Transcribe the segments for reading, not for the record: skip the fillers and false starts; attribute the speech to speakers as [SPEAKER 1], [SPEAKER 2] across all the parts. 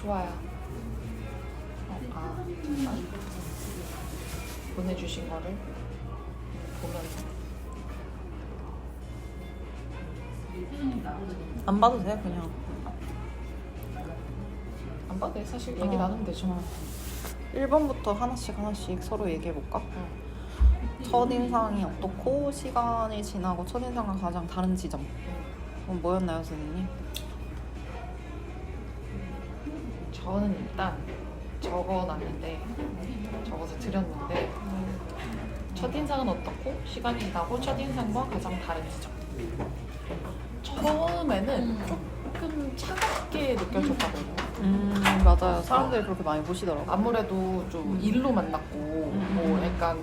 [SPEAKER 1] 좋아요. 보내주신 거를 보면서
[SPEAKER 2] 안 봐도 돼 그냥.
[SPEAKER 1] 안 봐도 돼. 사실 얘기 나누면 되죠.
[SPEAKER 2] 1번부터 하나씩 서로 얘기해볼까? 첫인상이 어떻고 시간이 지나고 첫인상과 가장 다른 지점 그건 뭐였나요 선생님?
[SPEAKER 1] 저는 일단 적어놨는데 적어서 드렸는데 첫인상은 어떻고 시간이 지나고 첫인상과 가장 다른 지점. 처음에는 조금 차갑게 느껴졌거든요.
[SPEAKER 2] 맞아요. 사람들이 그렇게 많이 보시더라고요.
[SPEAKER 1] 아무래도 좀 일로 만났고 뭐 약간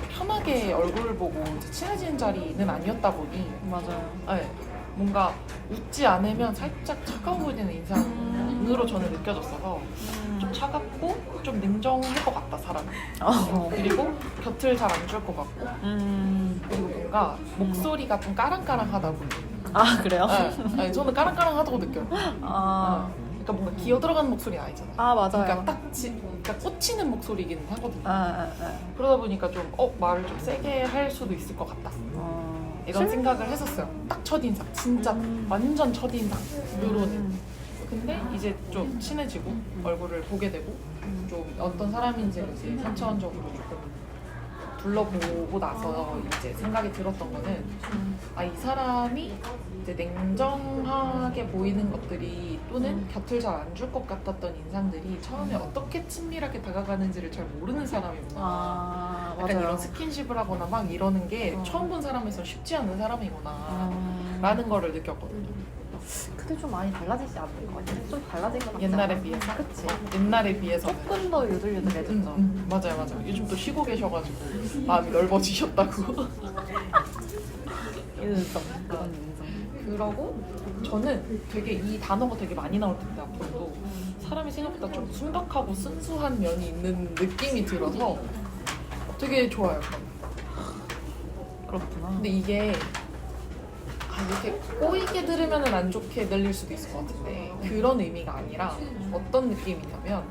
[SPEAKER 1] 편하게 얼굴 보고 이제 친해지는 자리는 아니었다 보니
[SPEAKER 2] 맞아요.
[SPEAKER 1] 네, 뭔가 웃지 않으면 살짝 차가워 보이는 인상으로 저는 느껴졌어서 좀 차갑고 좀 냉정할 것 같다 사람이. 그리고 곁을 잘 안 줄 것 같고 그리고 뭔가 목소리가 좀 까랑까랑하다 보니.
[SPEAKER 2] 아 그래요?
[SPEAKER 1] 네, 저는 까랑까랑하다고 느껴요. 그러니까 뭔가 기어 들어가는 목소리는 아니잖아요.
[SPEAKER 2] 아 맞아요.
[SPEAKER 1] 그러니까 그러니까 꽂히는 목소리긴 하거든요.
[SPEAKER 2] 아.
[SPEAKER 1] 그러다 보니까 좀 말을 좀 세게 할 수도 있을 것 같다. 이런 생각을 했었어요. 딱 첫인상, 진짜 완전 첫인상으로는. 근데 이제 좀 친해지고 얼굴을 보게 되고 좀 어떤 사람인지를 이제 3차원적으로 조금 둘러보고 나서 이제 생각이 들었던 거는 이 사람이 이제 냉정하게 보이는 것들이 또는 곁을 잘 안 줄 것 같았던 인상들이 처음에 어떻게 친밀하게 다가가는지를 잘 모르는 사람이구나. 약간
[SPEAKER 2] 맞아요.
[SPEAKER 1] 이런 스킨십을 하거나 막 이러는 게 처음 본 사람에서 쉽지 않은 사람이구나 라는 거를 느꼈거든요.
[SPEAKER 2] 근데 좀 많이 달라지지 않는 것 같아요. 좀 달라진 것 같아요.
[SPEAKER 1] 옛날에 비해서?
[SPEAKER 2] 그치?
[SPEAKER 1] 옛날에 비해서는
[SPEAKER 2] 조금 더 유들유들해졌죠.
[SPEAKER 1] 맞아요. 요즘 또 쉬고 계셔가지고 마음이 넓어지셨다고.
[SPEAKER 2] 인성. 그런 인성.
[SPEAKER 1] 그러고 저는 되게 이 단어가 되게 많이 나올 텐데 앞으로도 사람이 생각보다 좀 순박하고 순수한 면이 있는 느낌이 들어서 되게 좋아요.
[SPEAKER 2] 그렇구나.
[SPEAKER 1] 근데 이게 이렇게 꼬이게 들으면 안 좋게 들릴 수도 있을 것 같은데 그런 의미가 아니라 어떤 느낌이냐면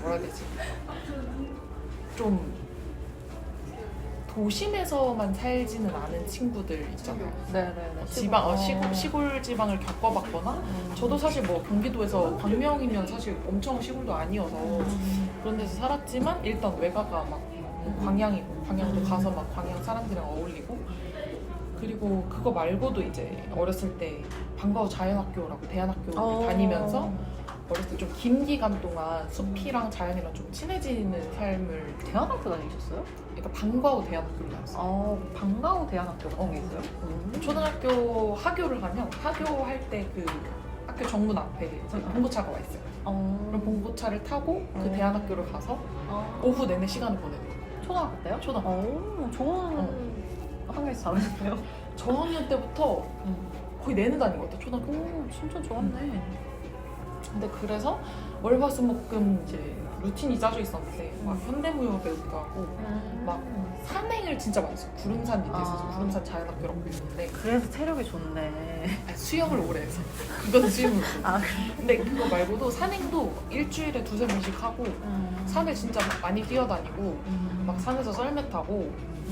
[SPEAKER 1] 뭐라 해야 되지? 좀 도심에서만 살지는 않은 친구들 있잖아요.
[SPEAKER 2] 네네네.
[SPEAKER 1] 시골 지방을 겪어봤거나 저도 사실 뭐 경기도에서 광명이면 사실 엄청 시골도 아니어서 그런 데서 살았지만 일단 외가가 막 광양이고 광양도 가서 막 광양 사람들이랑 어울리고 그리고 그거 말고도 이제 어렸을 때 반가워 자연학교라고 대안학교를 다니면서 어렸을 때 좀 긴 기간 동안 숲이랑 자연이랑 좀 친해지는 삶을.
[SPEAKER 2] 대안학교 다니셨어요?
[SPEAKER 1] 그러니까 방과후 대안학교를 다녔어요.
[SPEAKER 2] 방과후 대안학교 같은 게 있어요?
[SPEAKER 1] 초등학교 하교를 하면 하교 할 때 그 학교 정문 앞에 이제 봉고차가 와 있어요. 그럼 봉고차를 타고 그 대안학교를 가서 오후 내내 시간을 보내는 거예요.
[SPEAKER 2] 초등학교 때요?
[SPEAKER 1] 초등학교.
[SPEAKER 2] 좋은 학교에서 다녔어요.
[SPEAKER 1] 저학년 때부터 거의 내내 다닌 것 같아요. 초등학교.
[SPEAKER 2] 진짜 좋았네.
[SPEAKER 1] 근데 그래서 월화수목금 이제 루틴이 짜져 있었는데 막 현대무용 배우기도 하고 막 산행을 진짜 많이 했어요. 구름산 밑에서 구름산 자연학교라고 있는데
[SPEAKER 2] 그래서 체력이 좋네.
[SPEAKER 1] 수영을 오래 해서 그건 수영을 오래 해서.
[SPEAKER 2] 그래?
[SPEAKER 1] 근데 그거 말고도 산행도 일주일에 2-3번씩 하고 산을 진짜 많이 뛰어다니고 막 산에서 썰매 타고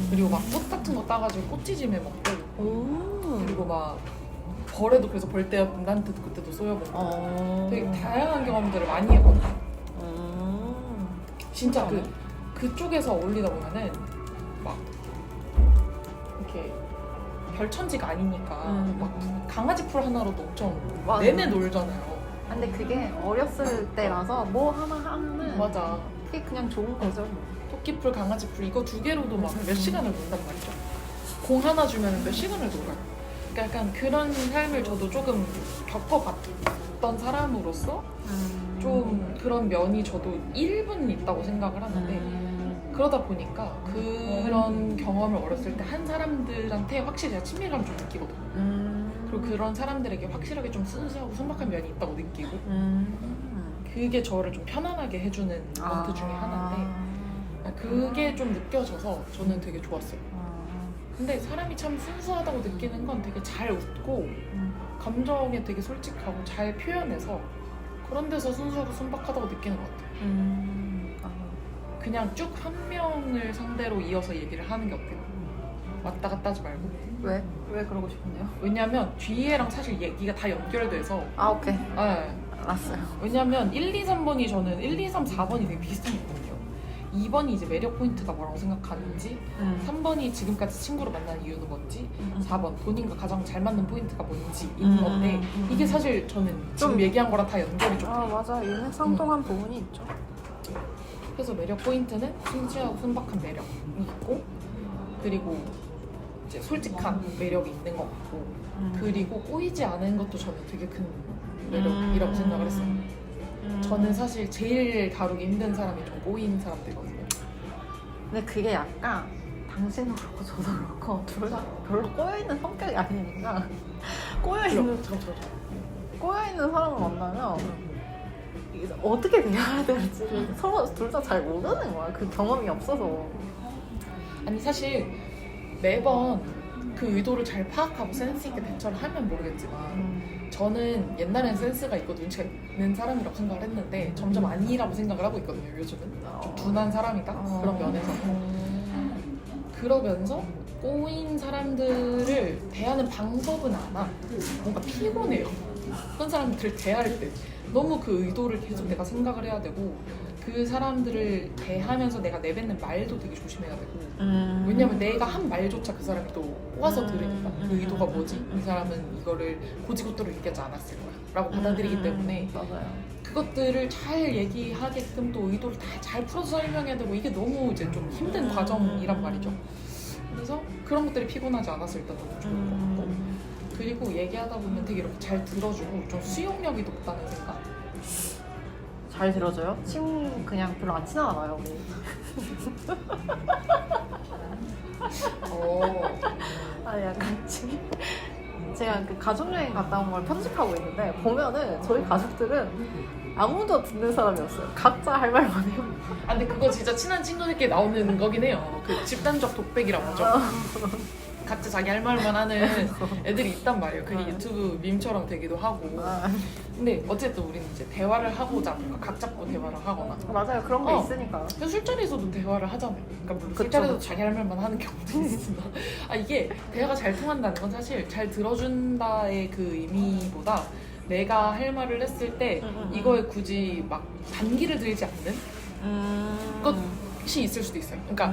[SPEAKER 1] 그리고 막 꽃 같은 거 따가지고 꽃지짐에 먹고 그리고 막 벌에도 그래서 벌떼한테 그때도 쏘여보고 되게 다양한 경험들을 많이 했거든요. 진짜 그쪽에서 어울리다 보면은 막 이렇게 별천지가 아니니까 막 강아지 풀 하나로도 엄청 내내 놀잖아요.
[SPEAKER 2] 근데 그게 어렸을 때라서 뭐 하나 하면은
[SPEAKER 1] 맞아.
[SPEAKER 2] 그게 그냥 좋은 거죠.
[SPEAKER 1] 토끼풀, 강아지풀 이거 2개로도 막 몇 시간을 논단 말이죠. 공 하나 주면 몇 시간을 놀아요. 그러니까 약간 그런 삶을 저도 조금 겪어봤던 사람으로서 좀 그런 면이 저도 일부는 있다고 생각을 하는데 그러다 보니까 그런 경험을 어렸을 때 한 사람들한테 확실히 제가 친밀감을 좀 느끼거든요. 그리고 그런 사람들에게 확실하게 좀 순수하고 순박한 면이 있다고 느끼고 그게 저를 좀 편안하게 해주는 멘트 중에 하나인데 그게 좀 느껴져서 저는 되게 좋았어요. 근데 사람이 참 순수하다고 느끼는 건 되게 잘 웃고 감정에 되게 솔직하고 잘 표현해서 그런 데서 순수하고 순박하다고 느끼는 것 같아요.
[SPEAKER 2] 아,
[SPEAKER 1] 그냥 쭉 한 명을 상대로 이어서 얘기를 하는 게 어때요? 왔다 갔다 하지 말고.
[SPEAKER 2] 왜? 왜 그러고 싶은데요?
[SPEAKER 1] 왜냐면 뒤에랑 사실 얘기가 다 연결돼서.
[SPEAKER 2] 아, 오케이.
[SPEAKER 1] 네.
[SPEAKER 2] 알았어요.
[SPEAKER 1] 왜냐면 1, 2, 3번이 저는 1, 2, 3, 4번이 되게 비슷한 것 같거든요. 2번이 이제 매력 포인트가 뭐라고 생각하는지, 3번이 지금까지 친구로 만나는 이유는 뭔지, 4번 본인과 가장 잘 맞는 포인트가 뭔지 있는 건데 이게 사실 저는 지금
[SPEAKER 2] 좀-
[SPEAKER 1] 얘기한 거랑 다 연결이 좀
[SPEAKER 2] 아,
[SPEAKER 1] 돼요.
[SPEAKER 2] 맞아. 일맥상통한 부분이 있죠.
[SPEAKER 1] 그래서 매력 포인트는 순수하고 순박한 매력이 있고, 그리고 이제 솔직한 매력이 있는 것 같고, 그리고 꼬이지 않은 것도 저는 되게 큰 매력이라고 생각을 했어요. 저는 사실 제일 다루기 힘든 사람이 좀 꼬인 사람들이거든요.
[SPEAKER 2] 근데 그게 약간 당신도 그렇고 저도 그렇고 둘 다 별로 꼬여있는 성격이 아니니까 꼬여있는 사람을 만나면 이게 어떻게 대해야 될지 서로 둘 다 잘 모르는 거야. 그 경험이 없어서.
[SPEAKER 1] 아니 사실 매번 그 의도를 잘 파악하고 센스 있게 대처를 하면 모르겠지만 저는 옛날엔 센스가 있고 눈치가 있는 사람이라고 생각을 했는데 점점 아니라고 생각을 하고 있거든요. 요즘은 좀 둔한 사람이다 그런 면에서는. 그러면서 꼬인 사람들을 대하는 방법은 아나 뭔가 피곤해요. 그런 사람들을 대할 때 너무 그 의도를 계속 내가 생각을 해야 되고, 그 사람들을 대하면서 내가 내뱉는 말도 되게 조심해야 되고, 왜냐면 내가 한 말조차 그 사람이 또 꼬아서 들으니까 그 의도가 뭐지? 이 사람은 이거를 고지고대로 얘기하지 않았을 거야 라고 받아들이기 때문에
[SPEAKER 2] 맞아요.
[SPEAKER 1] 그것들을 잘 얘기하게끔 또 의도를 다 잘 풀어서 설명해야 되고, 이게 너무 이제 좀 힘든 과정이란 말이죠. 그래서 그런 것들이 피곤하지 않았을 때 너무 좋은 것 같고, 그리고 얘기하다 보면 되게 이렇게 잘 들어주고 좀 수용력이 높다는 생각.
[SPEAKER 2] 잘 들어줘요? 침 그냥 별로 안 친하나 봐요, 우리. 아니, 약간 제가 그 가족여행 갔다 온 걸 편집하고 있는데 보면은 저희 가족들은 아무도 듣는 사람이 없어요. 각자 할 말만 해요.
[SPEAKER 1] 아 근데 그거 진짜 친한 친구들끼리 나오는 거긴 해요. 그 집단적 독백이라고 하죠. 각자 자기 할 말만 하는 애들이 있단 말이에요. 그게 유튜브 밈처럼 되기도 하고. 근데 어쨌든 우리는 이제 대화를 하고자 뭔가 각 잡고 대화를 하거나.
[SPEAKER 2] 맞아요. 그런 게 있으니까.
[SPEAKER 1] 그래서 술자리에서도 대화를 하잖아요. 그러니까 물론
[SPEAKER 2] 그쵸,
[SPEAKER 1] 술자리에서
[SPEAKER 2] 그쵸.
[SPEAKER 1] 자기 할 말만 하는 경우도 있으나 이게 대화가 잘 통한다는 건 사실 잘 들어준다의 그 의미보다 내가 할 말을 했을 때 이거에 굳이 막 단기를 들지 않는 것이 있을 수도 있어요. 그러니까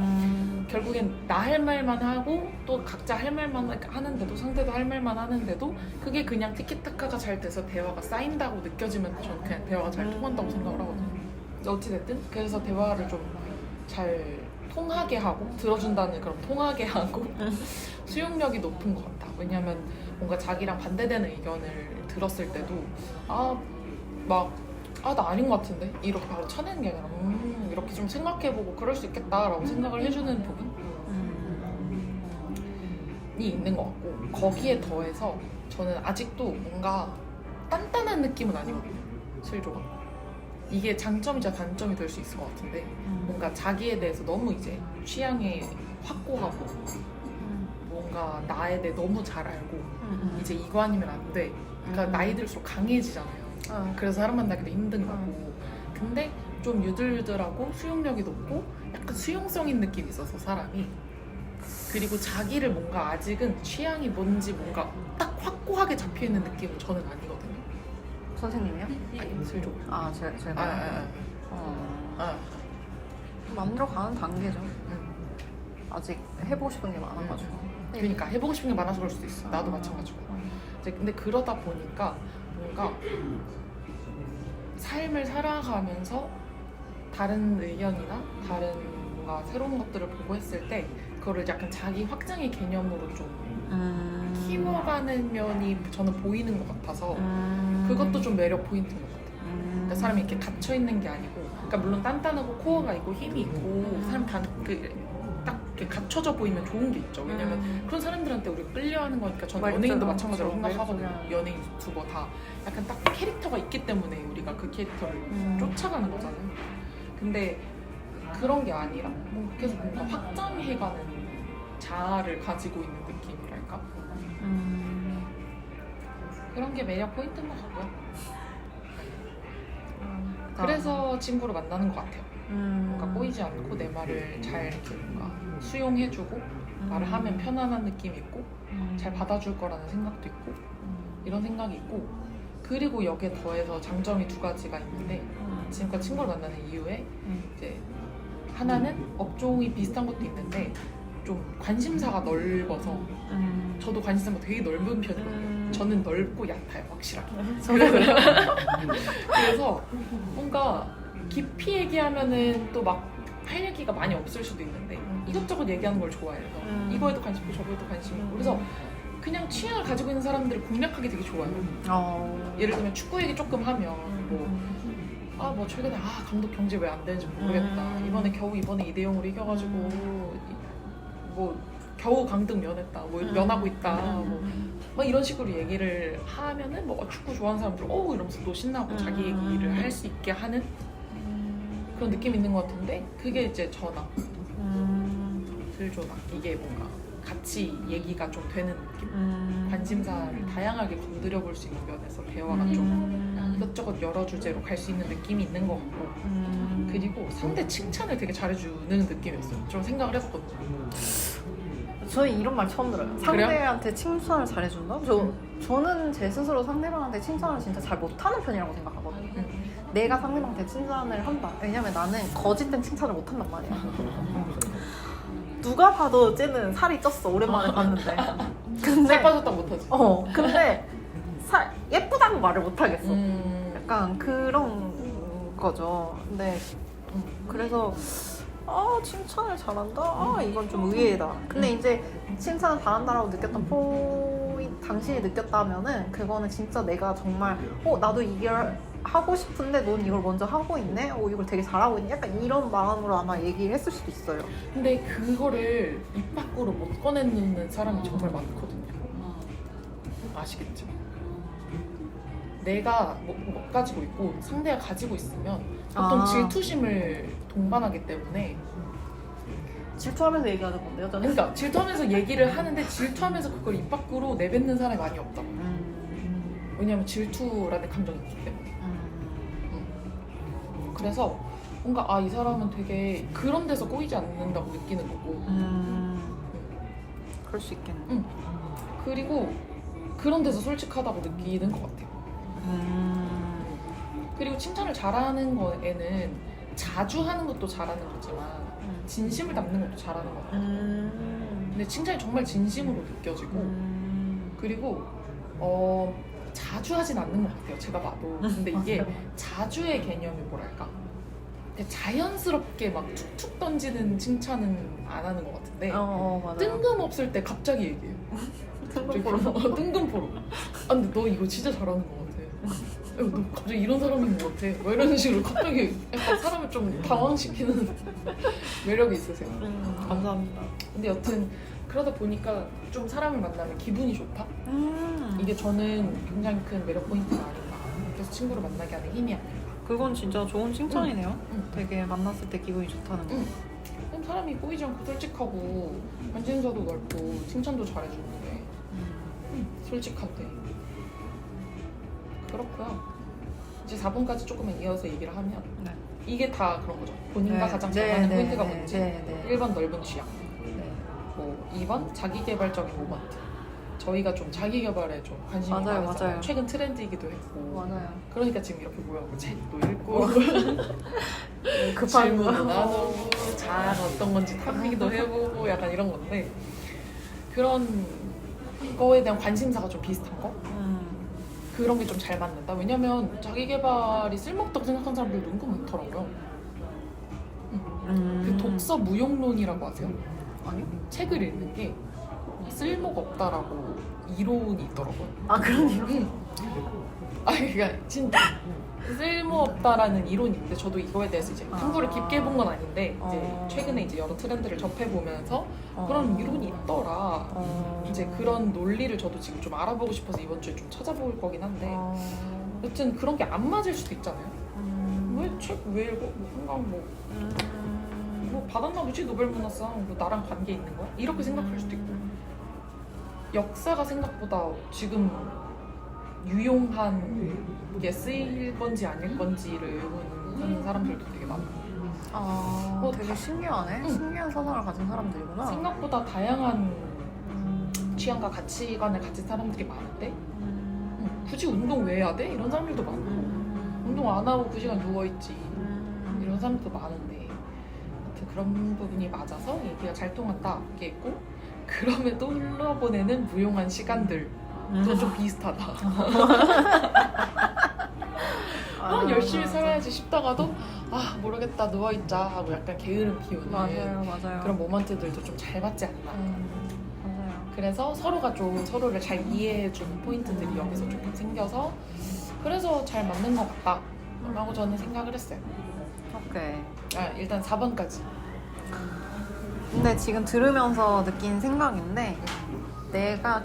[SPEAKER 1] 결국엔 나 할 말만 하고 또 각자 할 말만 하는데도, 상대도 할 말만 하는데도 그게 그냥 티키타카가 잘 돼서 대화가 쌓인다고 느껴지면 저는 그냥 대화가 잘 통한다고 생각을 하거든요. 어찌됐든 그래서 대화를 좀 잘 통하게 하고, 들어준다는 그런 통하게 하고 수용력이 높은 것 같아. 왜냐면 뭔가 자기랑 반대되는 의견을 들었을 때도 나 아닌 것 같은데? 이렇게 바로 쳐내는 게 아니라 이렇게 좀 생각해보고 그럴 수 있겠다라고 생각을 해주는 부분이 있는 것 같고, 거기에 더해서 저는 아직도 뭔가 단단한 느낌은 아니거든요, 실조가. 이게 장점이자 단점이 될 수 있을 것 같은데, 뭔가 자기에 대해서 너무 이제 취향에 확고하고 뭔가 나에 대해 너무 잘 알고 이제 이거 아니면 안 돼. 그러니까 나이 들수록 강해지잖아요. 그래서 사람 만나기도 힘든 거고. 근데 좀 유들유들하고 수용력이 높고 약간 수용성인 느낌이 있어서 사람이, 그리고 자기를 뭔가 아직은 취향이 뭔지 뭔가 딱 확고하게 잡혀있는 느낌은 저는 아니거든요.
[SPEAKER 2] 선생님이요?
[SPEAKER 1] 아니 슬조.
[SPEAKER 2] 제가 만들어가는 단계죠. 아직 해보고 싶은 게 많아가지고.
[SPEAKER 1] 그러니까 해보고 싶은 게 많아서 그럴 수도 있어. 나도 마찬가지고. 이제 근데 그러다 보니까 뭔가 삶을 살아가면서 다른 의견이나 다른 뭔가 새로운 것들을 보고 했을 때 그거를 약간 자기 확장의 개념으로 좀 키워가는 면이 저는 보이는 것 같아서 그것도 좀 매력 포인트인 것 같아요. 그러니까 사람이 이렇게 갇혀 있는 게 아니고, 그러니까 물론 단단하고 코어가 있고 힘이 있고 사람 딱 이렇게 갖춰져 보이면 좋은 게 있죠. 왜냐면 그런 사람들한테 우리가 끌려하는 거니까. 저는 연예인도 마찬가지로 생각하거든요. 연예인, 유튜버 다 약간 딱 캐릭터가 있기 때문에 우리가 그 캐릭터를 쫓아가는 거잖아요. 근데 그런 게 아니라 계속 뭔가 확장해가는 자아를 가지고 있는 느낌이랄까? 그런 게 매력 포인트인 것 같고요. 그래서 친구를 만나는 것 같아요. 뭔가 꼬이지 않고 내 말을 잘 이렇게 뭔가 수용해주고 말을 하면 편안한 느낌이 있고 잘 받아줄 거라는 생각도 있고 이런 생각이 있고, 그리고 여기에 더해서 장점이 두 가지가 있는데 지금까지 친구를 만나는 이유에 이제 하나는 업종이 비슷한 것도 있는데 좀 관심사가 넓어서 저도 관심사가 되게 넓은 편이거든요. 저는 넓고 얕아요, 확실하게. 그래서 뭔가 깊이 얘기하면은 또 막 할 얘기가 많이 없을 수도 있는데 이것저것 얘기하는 걸 좋아해서 이거에도 관심 있고 저거에도 관심 있고, 그래서 그냥 취향을 가지고 있는 사람들을 공략하기 되게 좋아요. 예를 들면 축구 얘기 조금 하면 뭐 최근에 감독 경제 왜 안 되는지 모르겠다. 이번에 이번에 2대0으로 이겨가지고 뭐 겨우 강등 면했다. 뭐 면하고 있다. 뭐 이런 식으로 얘기를 하면은 뭐 축구 좋아하는 사람들 이러면서 또 신나고 자기 얘기를 할 수 있게 하는 그런 느낌이 있는 것 같은데, 그게 이제 저나 들조나 이게 뭔가 같이 얘기가 좀 되는 느낌? 관심사를 다양하게 건드려 볼 수 있는 면에서 대화가 좀 이것저것 여러 주제로 갈 수 있는 느낌이 있는 것 같고, 그리고 상대 칭찬을 되게 잘해주는 느낌이었어요. 좀 생각을 해봤거든요.
[SPEAKER 2] 저는 이런 말 처음 들어요. 상대한테 칭찬을 잘해준다? 저는 제 스스로 상대방한테 칭찬을 진짜 잘 못하는 편이라고 생각하거든요. 내가 상대방한테 칭찬을 한다. 왜냐면 나는 거짓된 칭찬을 못한단 말이야. 누가 봐도 쟤는 살이 쪘어. 오랜만에 봤는데. 근데
[SPEAKER 1] 살 빠졌다 못하지.
[SPEAKER 2] 근데 예쁘다고 말을 못하겠어. 약간 그런 거죠. 근데 그래서 칭찬을 잘한다? 이건 좀 의외다. 근데 이제 칭찬을 잘한다라고 느꼈던 포인트, 당신이 느꼈다면은 그거는 진짜 내가 정말 나도 이걸 하고 싶은데 넌 이걸 먼저 하고 있네? 이걸 되게 잘하고 있네? 약간 이런 마음으로 아마 얘기를 했을 수도 있어요.
[SPEAKER 1] 근데 그거를 입 밖으로 못 꺼내는 사람이 정말 많거든요. 아시겠죠? 내가 못 가지고 있고 상대가 가지고 있으면 보통 질투심을 동반하기 때문에
[SPEAKER 2] 질투하면서 얘기하는 건데요, 저는?
[SPEAKER 1] 그러니까 질투하면서 얘기를 하는데 질투하면서 그걸 입 밖으로 내뱉는 사람이 많이 없다고. 왜냐면 질투라는 감정이 있기 때문에. 그래서 뭔가 이 사람은 되게 그런 데서 꼬이지 않는다고 느끼는 거고.
[SPEAKER 2] 그럴 수 있겠네.
[SPEAKER 1] 그리고 그런 데서 솔직하다고 느끼는 것 같아요. 그리고 칭찬을 잘하는 거에는 자주 하는 것도 잘하는 거지만 진심을 담는 것도 잘하는 것 같아요. 근데 칭찬이 정말 진심으로 느껴지고 그리고 자주 하진 않는 것 같아요, 제가 봐도. 근데 이게 자주의 개념이 뭐랄까, 자연스럽게 막 툭툭 던지는 칭찬은 안 하는 것 같은데
[SPEAKER 2] 맞아요.
[SPEAKER 1] 뜬금없을 때 갑자기 얘기해요. 뜬금포로. 근데 너 이거 진짜 잘하는 것 같아. 너 갑자기 이런 사람인 것 같아. 뭐 이런 식으로 갑자기 약간 사람을 좀 당황시키는 매력이 있으세요.
[SPEAKER 2] 감사합니다.
[SPEAKER 1] 근데 여튼 그러다 보니까 좀 사람을 만나면 기분이 좋다? 이게 저는 굉장히 큰 매력 포인트가 아닌가. 그래서 친구를 만나게 하는 힘이 아닐까.
[SPEAKER 2] 그건 진짜 좋은 칭찬이네요. 되게 만났을 때 기분이 좋다는 거.
[SPEAKER 1] 사람이 꼬이지 않고 솔직하고 관심사도 넓고 칭찬도 잘해주는데 솔직한데. 그렇고요. 이제 4번까지 조금만 이어서 얘기를 하면 이게 다 그런 거죠. 본인과 가장 잘 맞는 포인트가 뭔지. 1번 넓은 취향. 2번 자기개발적인 모먼트. 저희가 좀 자기개발에 좀 관심이 많아서
[SPEAKER 2] 맞아요.
[SPEAKER 1] 최근 트렌드이기도 했고.
[SPEAKER 2] 맞아요.
[SPEAKER 1] 그러니까 지금 이렇게 모여서 책도 읽고
[SPEAKER 2] 급한
[SPEAKER 1] 질문도 나누고 잘 어떤 건지 탐기도 해보고 약간 이런 건데, 그런 거에 대한 관심사가 좀 비슷한 거? 그런 게 좀 잘 맞는다. 왜냐면 자기개발이 쓸모없다고 생각하는 사람들도 은근 많더라고요. 그 독서 무용론이라고 아세요?
[SPEAKER 2] 아니요?
[SPEAKER 1] 책을 읽는 게 쓸모가 없다라고 이론이 있더라고요.
[SPEAKER 2] 그런 이론?
[SPEAKER 1] 그러니까 진짜 쓸모없다라는 이론이 있는데 저도 이거에 대해서 이제 탐구를 깊게 해본 건 아닌데 이제 최근에 이제 여러 트렌드를 접해보면서 그런 이론이 있더라. 이제 그런 논리를 저도 지금 좀 알아보고 싶어서 이번 주에 좀 찾아볼 거긴 한데 여튼 그런 게 안 맞을 수도 있잖아요. 왜 읽어? 뭐 받았나 보지? 노벨문학상. 뭐 나랑 관계 있는 거야? 이렇게 생각할 수도 있고, 역사가 생각보다 지금 유용한 게 쓰일 건지 아닐 건지를 의문을 하는 사람들도 되게 많고
[SPEAKER 2] 되게 신기하네.
[SPEAKER 1] 응.
[SPEAKER 2] 신기한 사상을 가진 사람들이구나.
[SPEAKER 1] 생각보다 다양한 취향과 가치관을 가진 사람들이 많은데 굳이 운동 왜 해야 돼? 이런 사람들도 많고 운동 안 하고 9시간 누워있지 이런 사람들도 많은데 하여튼 그런 부분이 맞아서 얘기가 잘 통한다 이게 있고 그럼에도 흘러보내는 무용한 시간들도 좀 비슷하다. 열심히 살아야지 싶다가도 모르겠다 누워있자 하고 약간 게으름 피우는
[SPEAKER 2] 맞아요.
[SPEAKER 1] 그런 모먼트들도 좀 잘 맞지 않나.
[SPEAKER 2] 맞아요.
[SPEAKER 1] 그래서 서로가 좀 서로를 잘 이해해주는 포인트들이 여기서 조금 생겨서 그래서 잘 맞는 것 같다 라고 저는 생각을 했어요.
[SPEAKER 2] 오케이.
[SPEAKER 1] 일단 4번까지.
[SPEAKER 2] 근데 지금 들으면서 느낀 생각인데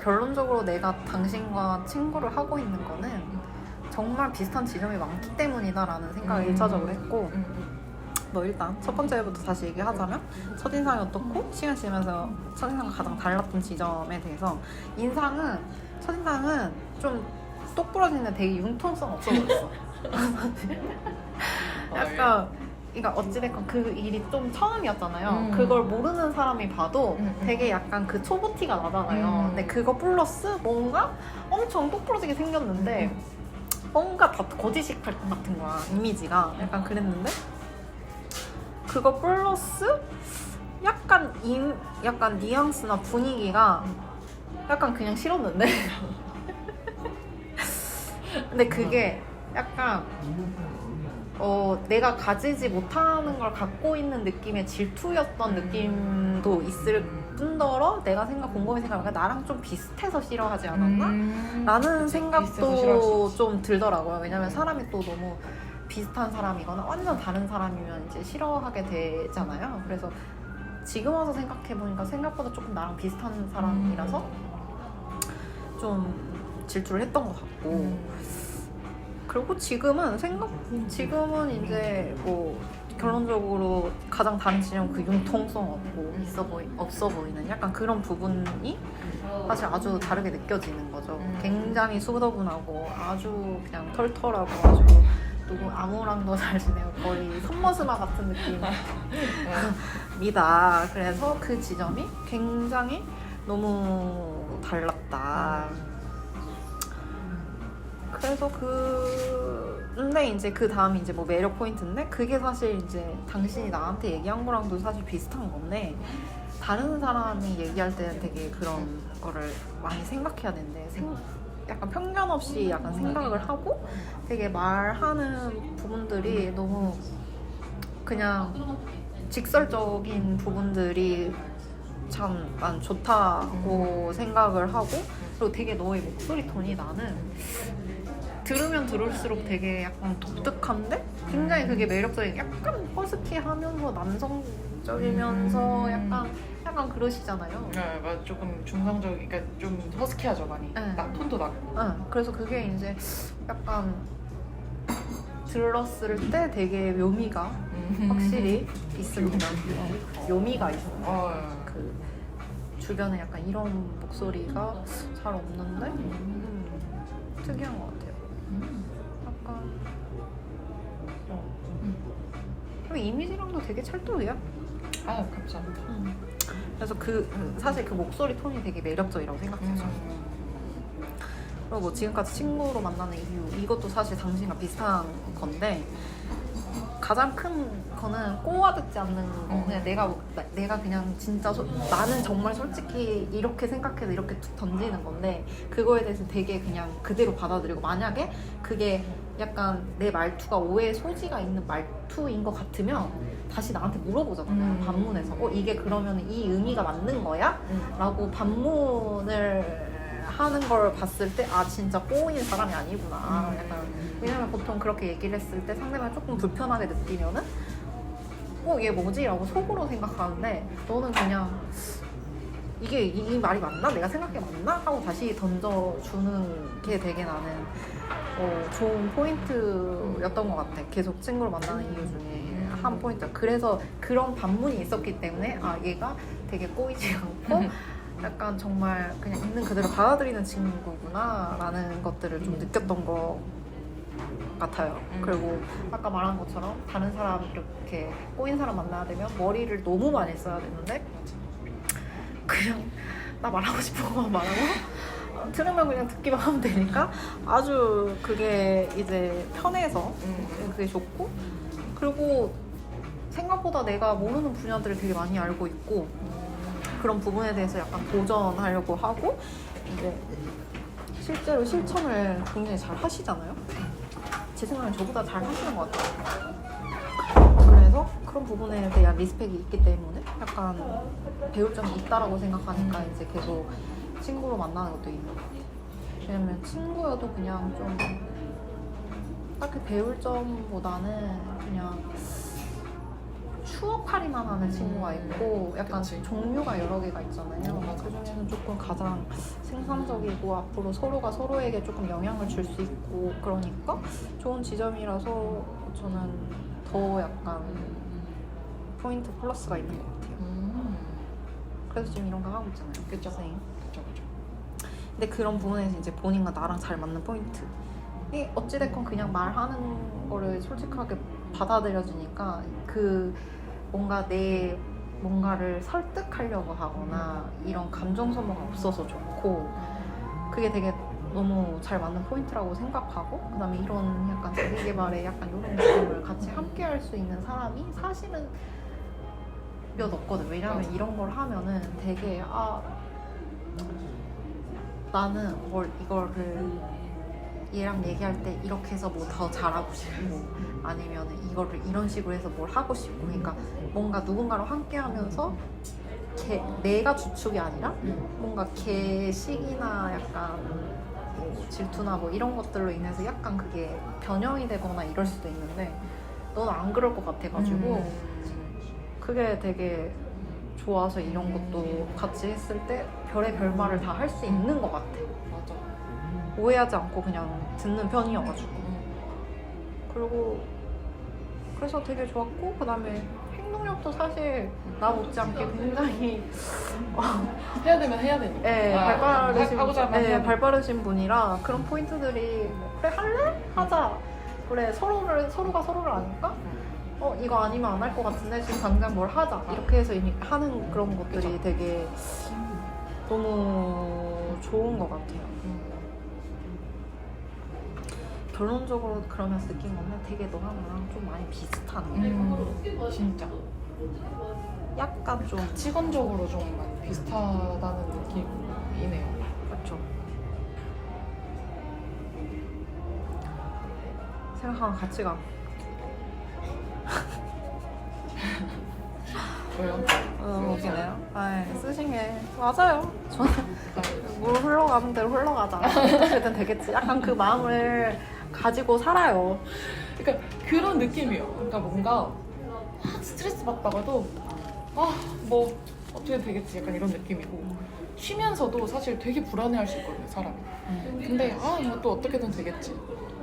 [SPEAKER 2] 결론적으로 내가 당신과 친구를 하고 있는 거는 정말 비슷한 지점이 많기 때문이다라는 생각을 1차적으로 했고 일단 첫 번째부터 다시 얘기하자면 첫인상이 어떻고 시간 지나면서 첫인상과 가장 달랐던 지점에 대해서 첫인상은 좀 똑부러지는데 되게 융통성 없어 보였어. 약간 그러니까 어찌됐건 그 일이 좀 처음이었잖아요. 그걸 모르는 사람이 봐도 되게 약간 그 초보 티가 나잖아요. 근데 그거 플러스 뭔가 엄청 똑부러지게 생겼는데 뭔가 다 거짓이 같은 거야, 이미지가. 약간 그랬는데 그거 플러스 약간 뉘앙스나 분위기가 약간 그냥 싫었는데 근데 그게 약간 내가 가지지 못하는 걸 갖고 있는 느낌의 질투였던 느낌도 있을 뿐더러 내가 곰곰이 생각하니까 나랑 좀 비슷해서 싫어하지 않았나? 라는 생각도 좀 들더라고요. 왜냐면 사람이 또 너무 비슷한 사람이거나 완전 다른 사람이면 이제 싫어하게 되잖아요. 그래서 지금 와서 생각해보니까 생각보다 조금 나랑 비슷한 사람이라서 좀 질투를 했던 것 같고 그리고 지금은 이제 결론적으로 가장 다른 지점은 그 융통성 없고 없어 보이는 약간 그런 부분이 사실 아주 다르게 느껴지는 거죠. 굉장히 수더분하고 아주 그냥 털털하고 아주 누구 아무랑도 잘 지내고 거의 선머스마 같은 느낌이다. 그래서 그 지점이 굉장히 너무 달랐다. 그래서 근데 이제 그 다음이 이제 매력 포인트인데 그게 사실 이제 당신이 나한테 얘기한 거랑도 사실 비슷한 건데 다른 사람이 얘기할 때는 되게 그런 거를 많이 생각해야 되는데 약간 편견 없이 약간 생각을 하고 되게 말하는 부분들이 너무 그냥 직설적인 부분들이 참 난 좋다고 생각을 하고 그리고 되게 너의 목소리 톤이 나는 들으면 들을수록 되게 약간 독특한데 굉장히 그게 매력적인 약간 허스키하면서 남성적이면서 약간 그러시잖아요.
[SPEAKER 1] 네, 맞아. 조금 중성적, 그러니까 좀 허스키하죠 많이.
[SPEAKER 2] 네.
[SPEAKER 1] 톤도 나고.
[SPEAKER 2] 그래서 그게 이제 약간 들었을 때 되게 묘미가 확실히 있습니다. 묘미가 있어요. 그 주변에 약간 이런 목소리가 잘 없는데 특이한 것 같아요. 약간 그리고 이미지랑도 되게 찰떡이야.
[SPEAKER 1] 감사합니다.
[SPEAKER 2] 그래서 사실 그 목소리 톤이 되게 매력적이라고 생각해요. 그리고 지금까지 친구로 만나는 이유 이것도 사실 당신과 비슷한 건데 가장 큰 거는 꼬아듣지 않는 거. 그냥 내가 그냥 진짜 나는 정말 솔직히 이렇게 생각해서 이렇게 툭 던지는 건데 그거에 대해서 되게 그냥 그대로 받아들이고 만약에 그게 약간 내 말투가 오해의 소지가 있는 말투인 것 같으면 다시 나한테 물어보잖아요. 반문해서 이게 그러면 이 의미가 맞는 거야? 라고 반문을 하는 걸 봤을 때 진짜 꼬인 사람이 아니구나. 약간 왜냐면 보통 그렇게 얘기를 했을 때 상대방이 조금 불편하게 느끼면은 얘 뭐지? 라고 속으로 생각하는데 너는 그냥 이게 이 말이 맞나? 내가 생각해 맞나? 하고 다시 던져주는 게 되게 나는 좋은 포인트였던 것 같아. 계속 친구를 만나는 이유 중에 한 포인트. 그래서 그런 반문이 있었기 때문에 얘가 되게 꼬이지 않고 약간 정말 그냥 있는 그대로 받아들이는 친구구나 라는 것들을 좀 느꼈던 것 같아요. 그리고 아까 말한 것처럼 다른 사람 이렇게 꼬인 사람 만나야 되면 머리를 너무 많이 써야 되는데 그냥 나 말하고 싶은 것만 말하고 들으면 그냥 듣기만 하면 되니까 아주 그게 이제 편해서 그게 좋고, 그리고 생각보다 내가 모르는 분야들을 되게 많이 알고 있고 그런 부분에 대해서 약간 도전하려고 하고 이제 실제로 실천을 굉장히 잘 하시잖아요. 제 생각엔 저보다 잘 하시는 것 같아요. 그래서 그런 부분에 대한 리스펙이 있기 때문에 약간 배울 점이 있다라고 생각하니까 이제 계속 친구로 만나는 것도 있는 것 같아요. 왜냐면 친구여도 그냥 좀 딱히 배울 점보다는 그냥 추억하기만 하는 친구가 있고 약간
[SPEAKER 1] 그치.
[SPEAKER 2] 종류가 여러 개가 있잖아요.
[SPEAKER 1] 맞아,
[SPEAKER 2] 그 중에는 조금 가장 생산적이고 앞으로 서로가 서로에게 조금 영향을 줄 수 있고 그러니까 좋은 지점이라서 저는 더 약간 포인트 플러스가 있는 것 같아요. 그래서 지금 이런 거 하고 있잖아요.
[SPEAKER 1] 그쵸.
[SPEAKER 2] 선생님.
[SPEAKER 1] 그쵸.
[SPEAKER 2] 근데 그런 부분에서 이제 본인과 나랑 잘 맞는 포인트. 이 어찌됐건 그냥 말하는 거를 솔직하게 받아들여주니까 그 뭔가 내 뭔가를 설득하려고 하거나 이런 감정 소모가 없어서 좋고 그게 되게 너무 잘 맞는 포인트라고 생각하고 그다음에 이런 약간 자기개발에 약간 이런 느낌을 같이 함께 할 수 있는 사람이 사실은 몇 없거든. 왜냐면
[SPEAKER 1] 맞아.
[SPEAKER 2] 이런 걸 하면은 되게 나는 이거를 얘랑 얘기할 때 이렇게 해서 뭐 더 잘하고 싶고 아니면 이거를 이런 식으로 해서 뭘 하고 싶고 그러니까 뭔가 누군가랑 함께 하면서 내가 주축이 아니라 뭔가 개식이나 약간 뭐 질투나 뭐 이런 것들로 인해서 약간 그게 변형이 되거나 이럴 수도 있는데 넌 안 그럴 것 같아가지고 그게 되게 좋아서 이런 것도 같이 했을 때 별의 별말을 다 할 수 있는 것 같아.
[SPEAKER 1] 맞아.
[SPEAKER 2] 오해하지 않고 그냥 듣는 편이어가지고. 그리고 그래서 되게 좋았고 그 다음에 행동력도 사실 나 못지않게 굉장히
[SPEAKER 1] 해야 되면 해야 되니까. 하고자 하면 해야
[SPEAKER 2] 발빠르신 분이라 그런 포인트들이 뭐, 그래 할래? 하자. 그래 서로가 서로를 아니까 이거 아니면 안 할 것 같은데 지금 당장 뭘 하자 이렇게 해서 하는 그런 것들이 되게 너무 좋은 것 같아요. 결론적으로 그러면서 느낀 건데 되게 너랑 나랑 좀 많이 비슷하네.
[SPEAKER 1] 진짜.
[SPEAKER 2] 약간 좀
[SPEAKER 1] 직원적으로 좀 많이 비슷하다는 느낌이네요.
[SPEAKER 2] 그렇죠. 생각하는 가치가
[SPEAKER 1] 왜요?
[SPEAKER 2] 웃기네요. 쓰신 게 맞아요. 저는 물 흘러가는 대로 흘러가자. 어떻게든 되겠지. 약간 그 마음을 가지고 살아요.
[SPEAKER 1] 그러니까 그런 느낌이에요. 그러니까 뭔가 스트레스 받다가도 뭐 어떻게 되겠지 약간 이런 느낌이고 쉬면서도 사실 되게 불안해할 수 있거든요 사람이. 근데 이거 또 어떻게든 되겠지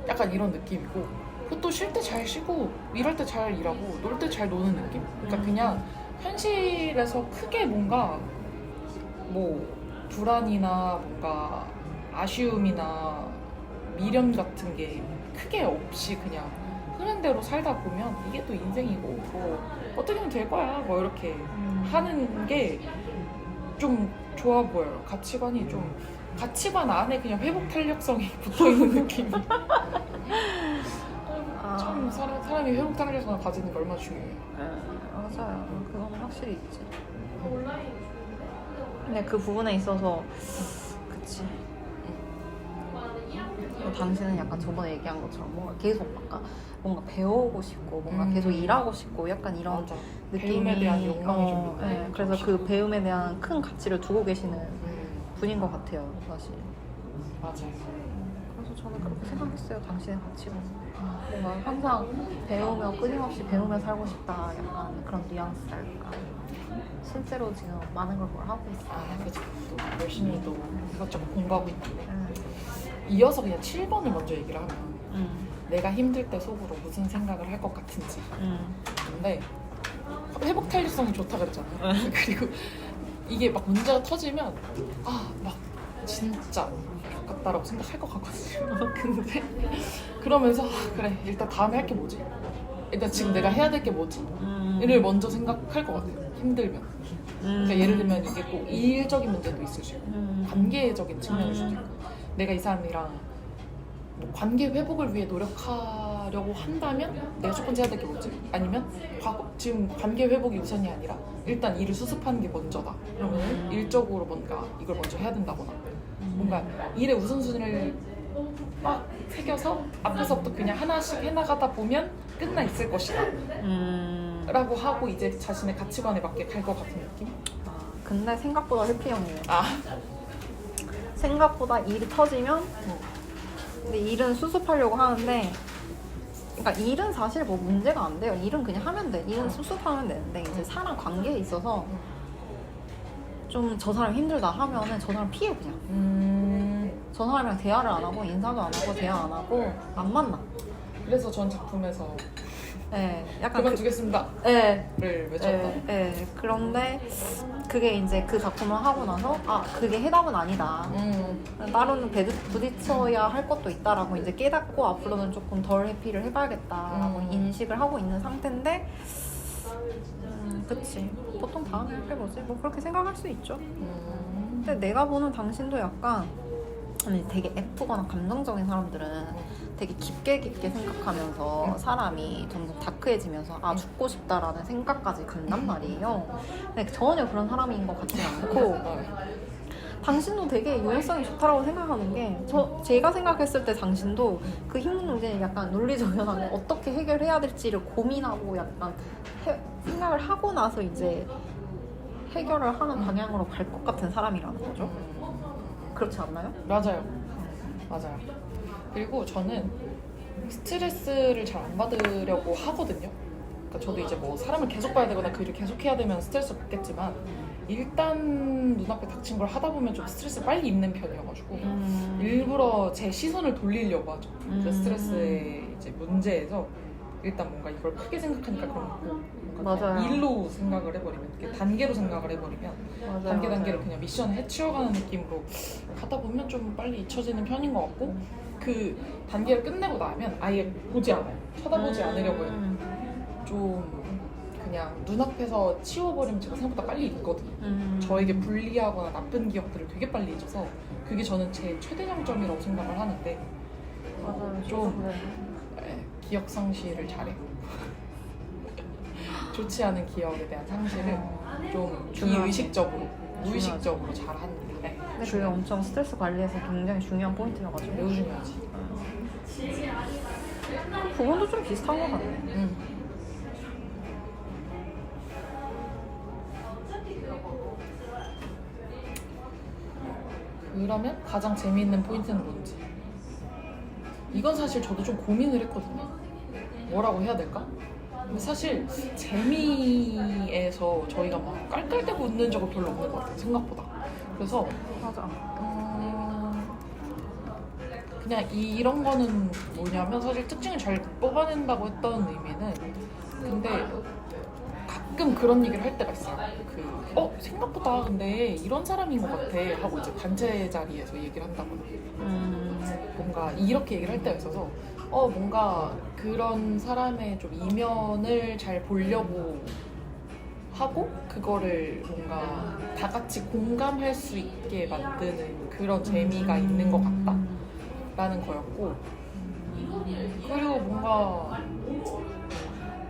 [SPEAKER 1] 약간 이런 느낌이고 또 쉴 때 잘 쉬고 일할 때 잘 일하고 놀 때 잘 노는 느낌? 그러니까 그냥 현실에서 크게 뭔가 뭐 불안이나 뭔가 아쉬움이나 미련 같은 게 크게 없이 그냥 흐른 대로 살다 보면 이게 또 인생이고 뭐 어떻게든 될 거야 뭐 이렇게 하는 게 좀 좋아 보여요. 가치관이 좀 가치관 안에 그냥 회복 탄력성이 붙어있는 느낌이. 참 사람이 회복 탄력성을 가지는 게 얼마나 중요해요.
[SPEAKER 2] 맞아요. 그건 확실히 있지. 근데 그 부분에 있어서 그치. 당신은 약간 저번에 얘기한 것처럼 뭔가 계속 뭔가 배우고 싶고 뭔가 계속 일하고 싶고 약간 이런
[SPEAKER 1] 맞아.
[SPEAKER 2] 느낌이
[SPEAKER 1] 배움에 대한 욕망이 좀 있고.
[SPEAKER 2] 네, 그래서 그 배움에 대한 큰 가치를 두고 계시는 분인 것 같아요 사실.
[SPEAKER 1] 맞아요.
[SPEAKER 2] 그래서 저는 그렇게 생각했어요. 당신의 가치는 뭔가 항상 배우며 끊임없이 배우며 살고 싶다 약간 그런 뉘앙스랄까. 실제로 지금 많은 걸 하고 있어요.
[SPEAKER 1] 그쵸. 또 열심히 또 이것저것 공부하고 있는데 이어서 그냥 7번을 먼저 얘기를 하면 내가 힘들 때 속으로 무슨 생각을 할 것 같은지. 근데 회복 탄력성이 좋다 그랬잖아요. 그리고 이게 막 문제가 터지면 막 진짜 같다라고 생각할 것 같거든요. 근데 그러면서 그래 일단 다음에 할 게 뭐지? 일단 지금 내가 해야 될 게 뭐지? 를 먼저 생각할 것 같아요. 힘들면. 그러니까 예를 들면 이게 꼭 일적인 문제도 있을 수 있고 관계적인 측면일 수도 있고 내가 이 사람이랑 뭐 관계 회복을 위해 노력하려고 한다면 내가 첫 번째 해야 될 게 뭐지? 아니면 지금 관계 회복이 우선이 아니라 일단 일을 수습하는 게 먼저다. 그러면 일적으로 뭔가 이걸 먼저 해야 된다거나 뭔가 일의 우선순위를 막 새겨서 앞에서부터 그냥 하나씩 해나가다 보면 끝나 있을 것이다 라고 하고 이제 자신의 가치관에 맞게 갈 것 같은 느낌?
[SPEAKER 2] 아, 근데 생각보다 회피형이에요.
[SPEAKER 1] 아
[SPEAKER 2] 생각보다 일이 터지면 근데 일은 수습하려고 하는데 그러니까 일은 사실 뭐 문제가 안 돼요. 일은 그냥 하면 돼. 일은 수습하면 되는데 이제 사람 관계에 있어서 좀 저 사람 힘들다 하면은 저 사람 피해 그냥. 저 사람이랑 대화를 안 하고 인사도 안 하고 대화 안 하고 안 만나.
[SPEAKER 1] 그래서 전 작품에서
[SPEAKER 2] 네, 약간
[SPEAKER 1] 그만두겠습니다
[SPEAKER 2] 네.
[SPEAKER 1] 를 외쳤던
[SPEAKER 2] 네. 그런데 그게 이제 그 작품을 하고 나서 아 그게 해답은 아니다. 따로는 부딪혀야 할 것도 있다라고 이제 깨닫고 앞으로는 조금 덜 회피를 해봐야겠다라고 인식을 하고 있는 상태인데 그치 보통 다음에 할 게 뭐지? 뭐 그렇게 생각할 수 있죠. 근데 내가 보는 당신도 약간 아니 되게 F거나 감정적인 사람들은 되게 깊게 생각하면서 사람이 점점 다크해지면서 아 죽고 싶다라는 생각까지 간단 말이에요. 근데 전혀 그런 사람인 것 같지 않고 당신도 되게 유연성이 좋다라고 생각하는 게 제가 생각했을 때 당신도 그 힘든 문제는 약간 논리적이어서 어떻게 해결해야 될지를 고민하고 약간 생각을 하고 나서 이제 해결을 하는 방향으로 갈 것 같은 사람이라는 거죠. 그렇지 않나요?
[SPEAKER 1] 맞아요. 그리고 저는 스트레스를 잘 안 받으려고 하거든요. 그러니까 저도 이제 뭐 사람을 계속 봐야 되거나 그 일을 계속 해야 되면 스트레스를 받겠지만 일단 눈앞에 닥친 걸 하다 보면 좀 스트레스를 빨리 입는 편이어가지고 일부러 제 시선을 돌리려고 하죠. 그 스트레스의 이제 문제에서 일단 뭔가 이걸 크게 생각하니까 그런 거고 뭔가 그냥 일로 생각을 해버리면 이렇게 단계로 생각을 해버리면 단계로 그냥 미션을 해치워가는 느낌으로 가다 보면 좀 빨리 잊혀지는 편인 것 같고 그 단계를 끝내고 나면 아예 보지 않아요. 쳐다보지 않으려고 해요. 좀 그냥 눈앞에서 치워버리면 제가 생각보다 빨리 잊거든요. 저에게 불리하거나 나쁜 기억들을 되게 빨리 잊어서 그게 저는 제 최대 장점이라고 생각을 하는데 좀 기억 상실을 잘해요. 좋지 않은 기억에 대한 상실을 좀 비의식적으로, 무의식적으로 잘하는 데
[SPEAKER 2] 근데 그게 엄청 스트레스 관리에서 굉장히 중요한 포인트여가지고
[SPEAKER 1] 매우 중요하지.
[SPEAKER 2] 그 부분도 좀 비슷한 것 같네.
[SPEAKER 1] 그러면 가장 재미있는 포인트는 뭔지 이건 사실 저도 좀 고민을 했거든요. 뭐라고 해야 될까? 근데 사실 재미에서 저희가 막 깔깔대고 웃는 적은 별로 없는 것 같아요. 생각보다. 그래서
[SPEAKER 2] 맞아.
[SPEAKER 1] 그냥 이런 거는 뭐냐면 사실 특징을 잘 뽑아낸다고 했던 의미는 근데 가끔 그런 얘기를 할 때가 있어요. 생각보다 근데 이런 사람인 것 같아 하고 이제 단체 자리에서 얘기를 한다거나 뭔가 이렇게 얘기를 할 때가 있어서 뭔가 그런 사람의 좀 이면을 잘 보려고 하고 그거를 뭔가 다 같이 공감할 수 있게 만드는 그런 재미가 있는 것 같다 라는 거였고 그리고 뭔가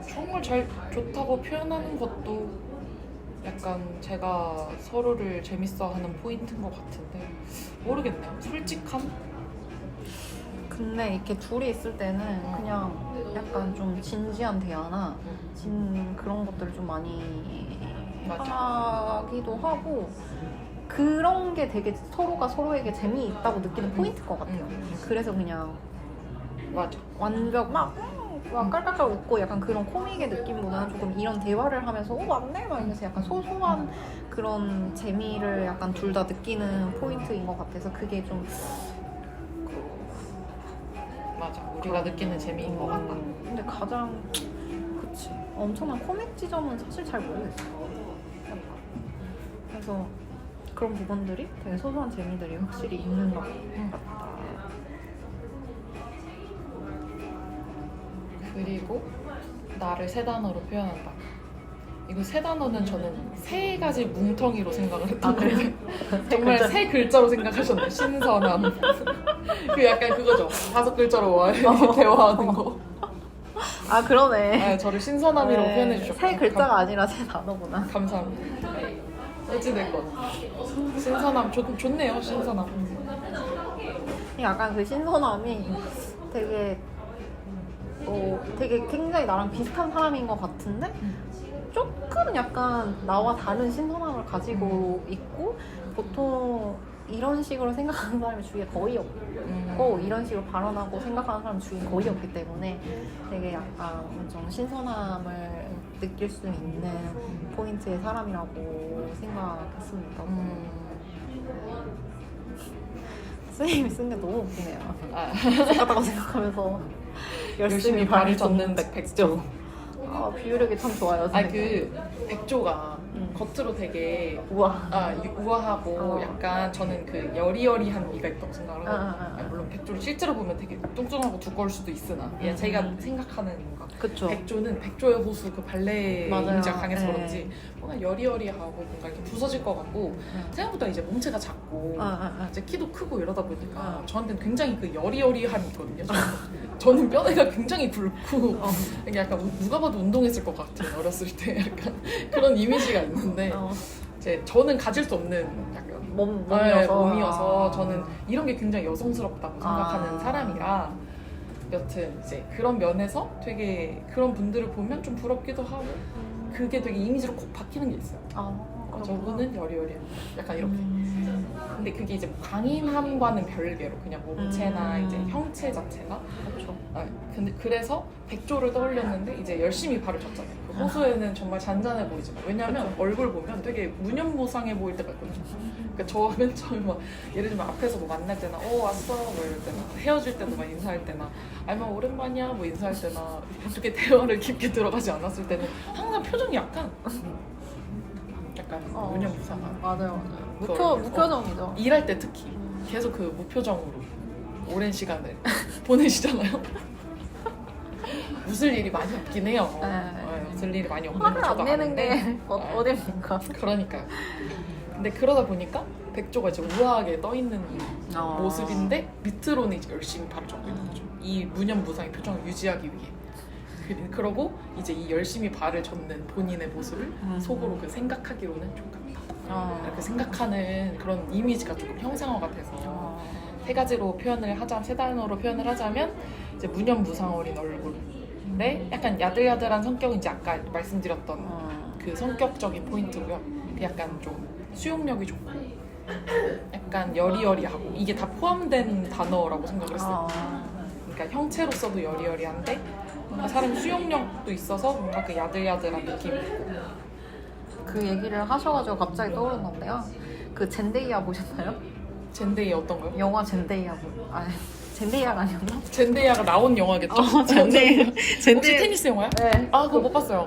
[SPEAKER 1] 정말 잘 좋다고 표현하는 것도 약간 제가 서로를 재밌어하는 포인트인 것 같은데 모르겠네요. 솔직함?
[SPEAKER 2] 근데 이렇게 둘이 있을 때는 그냥 약간 좀 진지한 대화나 그런 것들을 좀 많이 하기도 하고 그런 게 되게 서로가 서로에게 재미있다고 느끼는 포인트인 것 같아요. 그래서 그냥 완벽 막 깔깔깔 웃고 약간 그런 코믹의 느낌보다는 조금 이런 대화를 하면서 맞네? 막 이러면서 약간 소소한 그런 재미를 약간 둘 다 느끼는 포인트인 것 같아서 그게 좀
[SPEAKER 1] 우리가 느끼는 재미인 것 같다.
[SPEAKER 2] 근데 가장 그치 엄청난 코믹 지점은 사실 잘 모르겠어. 그래서 그런 부분들이 되게 소소한 재미들이 확실히 있는 것 같다.
[SPEAKER 1] 그리고 나를 세 단어로 표현한다. 이거 세 단어는 저는 세 가지 뭉텅이로 생각을 했던 거예요. 정말 세 글자로 생각하셨네. 신선함. 그 약간 그거죠. 5글자로 대화하는 거.
[SPEAKER 2] 아 그러네.
[SPEAKER 1] 네, 저를 신선함이라고 표현해 주셨고.
[SPEAKER 2] 세 글자가 아니라 세 단어구나.
[SPEAKER 1] 감사합니다. 어찌됐건 신선함 좋네요. 신선함.
[SPEAKER 2] 약간 그 신선함이 되게 굉장히 나랑 비슷한 사람인 것 같은데 조금 약간 나와 다른 신선함을 가지고 있고 보통 이런 식으로 생각하는 사람이 주위에 거의 없고 이런 식으로 발언하고 생각하는 사람이 주위에 거의 없기 때문에 되게 약간 좀 신선함을 느낄 수 있는 포인트의 사람이라고 생각했습니다. 선생님이 쓴 게 너무 웃기네요. 똑같다고 생각하면서 열심히 발을 젓는 백조. 아, 비유력이 참 좋아요.
[SPEAKER 1] 그 백조가 겉으로 되게 우아하고 약간 저는 그 여리여리한 미가 있다고 생각을 하거든요. 물론 백조를 실제로 보면 되게 뚱뚱하고 두꺼울 수도 있으나 제가 생각하는 거.
[SPEAKER 2] 그쵸.
[SPEAKER 1] 백조는 백조의 호수 그 발레 이미지가 강해서
[SPEAKER 2] 네.
[SPEAKER 1] 그런지 뭔가 여리여리하고 뭔가 이렇게 부서질 것 같고 생각보다 이제 몸체가 작고 이제 키도 크고 이러다 보니까 저한테는 굉장히 그 여리여리함이 있거든요. 저는 뼈대가 굉장히 굵고 이게 약간 누가 봐도 운동했을 것 같은 어렸을 때 약간 그런 이미지가 있는데 이제 저는 가질 수 없는 약간 몸이어서 저는 이런 게 굉장히 여성스럽다고 생각하는 사람이라 여튼 이제 그런 면에서 되게 그런 분들을 보면 좀 부럽기도 하고 그게 되게 이미지로 콕 박히는 게 있어요. 저분은 여리여리한 약간 이렇게. 근데 그게 이제 강인함과는 별개로 그냥 몸체나 이제 형체 자체나.
[SPEAKER 2] 그렇죠.
[SPEAKER 1] 근데 그래서 백조를 떠올렸는데 이제 열심히 발을 쳤잖아요. 그 호수에는 정말 잔잔해 보이지만 왜냐면 얼굴 보면 되게 무념무상해 보일 때가 있거든요. 그러니까 저 맨 처음에 막 예를 들면 앞에서 뭐 만날 때나 왔어 뭐 이럴 때나 헤어질 때도 막 인사할 때나 아니면 오랜만이야 뭐 인사할 때나 어떻게 대화를 깊게 들어가지 않았을 때는 항상 표정이 약간 무념무상한.
[SPEAKER 2] 맞아요. 무표정이죠.
[SPEAKER 1] 일할 때 특히 계속 그 무표정으로 오랜 시간을 보내시잖아요. 웃을 일이 많이 없긴 해요. 웃을 일이 많이 없는
[SPEAKER 2] 화를
[SPEAKER 1] 건
[SPEAKER 2] 안
[SPEAKER 1] 저도
[SPEAKER 2] 내는
[SPEAKER 1] 아는데.
[SPEAKER 2] 게 어딥니까?
[SPEAKER 1] 그러니까요. 근데 그러다 보니까 백조가 이제 우아하게 떠 있는 모습인데 밑으로는 이제 열심히 발을 젓고 있는 거죠. 이 무념무상의 표정을 유지하기 위해. 그러고 이제 이 열심히 발을 젓는 본인의 모습을 속으로 그 생각하기로는 좀 같다. 이렇게 생각하는 그런 이미지가 조금 형상화가 돼서 세 가지로 세 단어로 표현을 하자면 이제 무념무상어린 얼굴에 약간 야들야들한 성격은 이제 아까 말씀드렸던 그 성격적인 포인트고요. 그 약간 좀 수용력이 좋고 약간 여리여리하고 이게 다 포함된 단어라고 생각을 했어요. 그러니까 형체로서도 여리여리한데 뭔가 사람 수용력도 있어서 뭔가 그 야들야들한 느낌이 있고.
[SPEAKER 2] 그 얘기를 하셔가지고 갑자기 떠오른 건데요. 그 젠데이아 보셨나요?
[SPEAKER 1] 젠데이 어떤 거요?
[SPEAKER 2] 영화 젠데이아 젠데이아가 아니었나?
[SPEAKER 1] 젠데이아가 나온 영화겠죠? 혹시 테니스 영화야?
[SPEAKER 2] 네.
[SPEAKER 1] 그거 못 봤어요.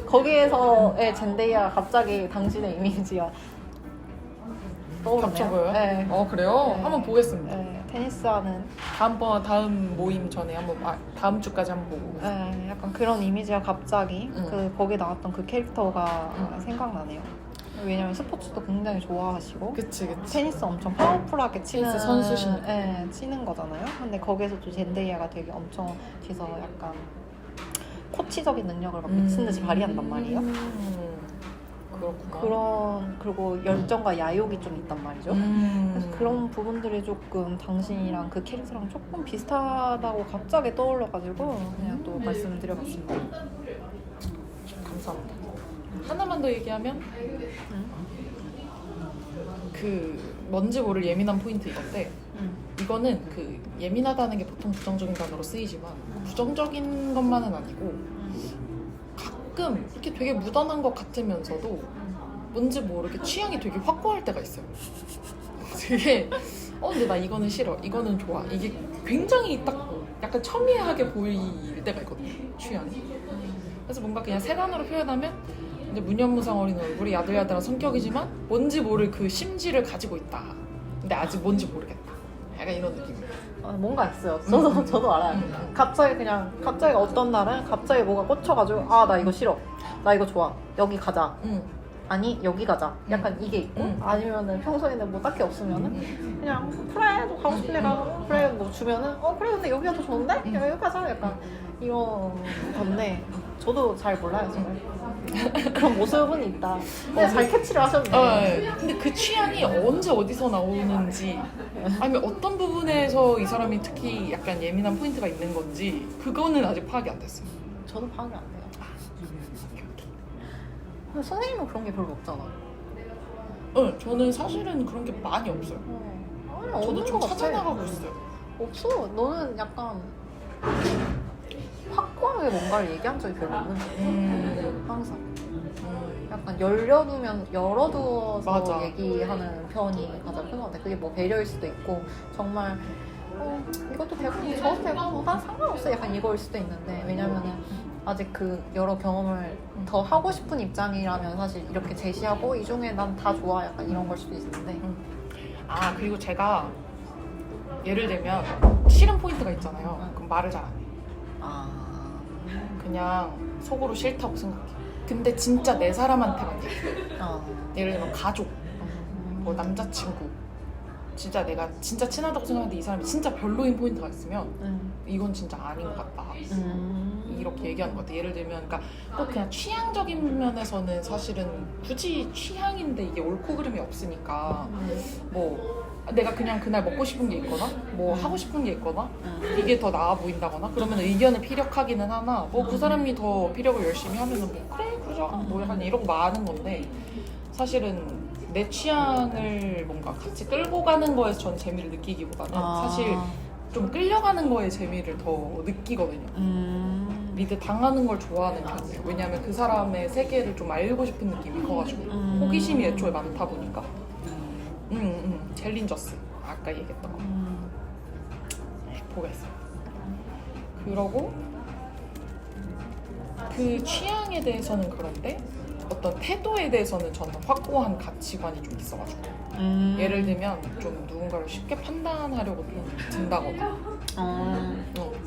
[SPEAKER 2] 거기에서의 젠데이아가 갑자기 당신의 이미지가 떠오르네요.
[SPEAKER 1] 겹쳐보여요?
[SPEAKER 2] 네.
[SPEAKER 1] 그래요?
[SPEAKER 2] 네.
[SPEAKER 1] 한번 보겠습니다.
[SPEAKER 2] 네, 테니스하는
[SPEAKER 1] 다음 모임 전에 다음 주까지 한번 보고.
[SPEAKER 2] 네, 약간 그런 이미지가 갑자기 거기 나왔던 그 캐릭터가 생각나네요. 왜냐면 스포츠도 굉장히 좋아하시고
[SPEAKER 1] 그치.
[SPEAKER 2] 테니스 엄청 파워풀하게 치는
[SPEAKER 1] 테니스 선수시니까.
[SPEAKER 2] 네, 치는 거잖아요. 근데 거기서 또 젠데이아가 되게 엄청 뒤에서 약간 코치적인 능력을 막 미친 듯이 발휘한단 말이에요.
[SPEAKER 1] 그렇구나.
[SPEAKER 2] 그리고 열정과 야욕이 좀 있단 말이죠. 그래서 그런 부분들이 조금 당신이랑 그 캐릭터랑 조금 비슷하다고 갑자기 떠올라가지고 그냥 또 말씀드려봤습니다.
[SPEAKER 1] 감사합니다. 하나만 더 얘기하면 그 뭔지 모를 예민한 포인트 이건데 이거는 그 예민하다는 게 보통 부정적인 단어로 쓰이지만 부정적인 것만은 아니고 가끔 이렇게 되게 무던한 것 같으면서도 뭔지 모르게 취향이 되게 확고할 때가 있어요. 되게 근데 나 이거는 싫어, 이거는 좋아, 이게 굉장히 딱 약간 첨예하게 보일 때가 있거든요, 취향이. 그래서 뭔가 그냥 세 단어로 표현하면 근데 무념무상 어린 얼굴이 야들야들한 성격이지만 뭔지 모를 그 심지를 가지고 있다. 근데 아직 뭔지 모르겠다. 약간 이런 느낌이에요.
[SPEAKER 2] 뭔가 있어요. 저도 알아요. 갑자기 어떤 날은 갑자기 뭐가 꽂혀가지고 아 나 이거 싫어, 나 이거 좋아, 여기 가자, 아니 여기 가자, 약간 이게 있고, 아니면은 평소에는 뭐 딱히 없으면은 그냥 그래 너 가고 싶은 데 가고, 그래 뭐 주면은 그래 근데 여기가 더 좋은데? 야, 여기 가자, 약간 이런 건데 저도 잘 몰라요 정말. 그런 모습은 있다. 잘 캐치를 하셨네.
[SPEAKER 1] 네. 근데 그 취향이 언제 어디서 나오는지, 아니면 어떤 부분에서 이 사람이 특히 약간 예민한 포인트가 있는 건지 그거는 아직 파악이 안 됐어요.
[SPEAKER 2] 저도 파악이 안 돼요. 근데 선생님은 그런 게 별로 없잖아.
[SPEAKER 1] 네, 저는 사실은 그런 게 많이 없어요.
[SPEAKER 2] 아니,
[SPEAKER 1] 저도 좀
[SPEAKER 2] 없는 것 같아.
[SPEAKER 1] 찾아나가고 있어요.
[SPEAKER 2] 없어. 너는 약간 확고하게 뭔가를 얘기한 적이 별로 없는 것 같아. 항상 약간 열어두어서
[SPEAKER 1] 맞아.
[SPEAKER 2] 얘기하는 편이 가장 큰 것 같아. 그게 뭐 배려일 수도 있고 정말 이것도 되고 저것도 되고 난 상관없어, 약간 이거일 수도 있는데, 왜냐면은 아직 그 여러 경험을 더 하고 싶은 입장이라면 사실 이렇게 제시하고 이 중에 난 다 좋아, 약간 이런 걸 수도 있는데.
[SPEAKER 1] 아, 그리고 제가 예를 들면 싫은 포인트가 있잖아요. 그럼 말을 잘 안 해요. 그냥 속으로 싫다고 생각해. 근데 진짜 내 사람한테만 얘기해. 예를 들면 가족, 뭐 남자친구, 진짜 내가 진짜 친하다고 생각하는데 이 사람이 진짜 별로인 포인트가 있으면 이건 진짜 아닌 것 같다, 이렇게 얘기하는 것 같아. 예를 들면 그러니까 꼭 그냥 취향적인 면에서는 사실은 굳이 취향인데 이게 옳고 그름이 없으니까 뭐 내가 그냥 그날 먹고 싶은 게 있거나 뭐 하고 싶은 게 있거나 이게 더 나아 보인다거나 그러면 의견을 피력하기는 하나, 뭐 그 사람이 더 피력을 열심히 하면은 뭐 그래 그러자 뭐 약간 이러고 마는 건데, 사실은 내 취향을 뭔가 같이 끌고 가는 거에서 전 재미를 느끼기보다는 사실 좀 끌려가는 거에 재미를 더 느끼거든요. 리드 당하는 걸 좋아하는 편이에요. 왜냐하면 그 사람의 세계를 좀 알고 싶은 느낌이 커가지고 호기심이 애초에 많다 보니까. 챌린저스 아까 얘기했던 거 보겠어요. 그러고 그 취향에 대해서는 그런데 어떤 태도에 대해서는 저는 확고한 가치관이 좀 있어가지고 예를 들면 좀 누군가를 쉽게 판단하려고 좀 든다거나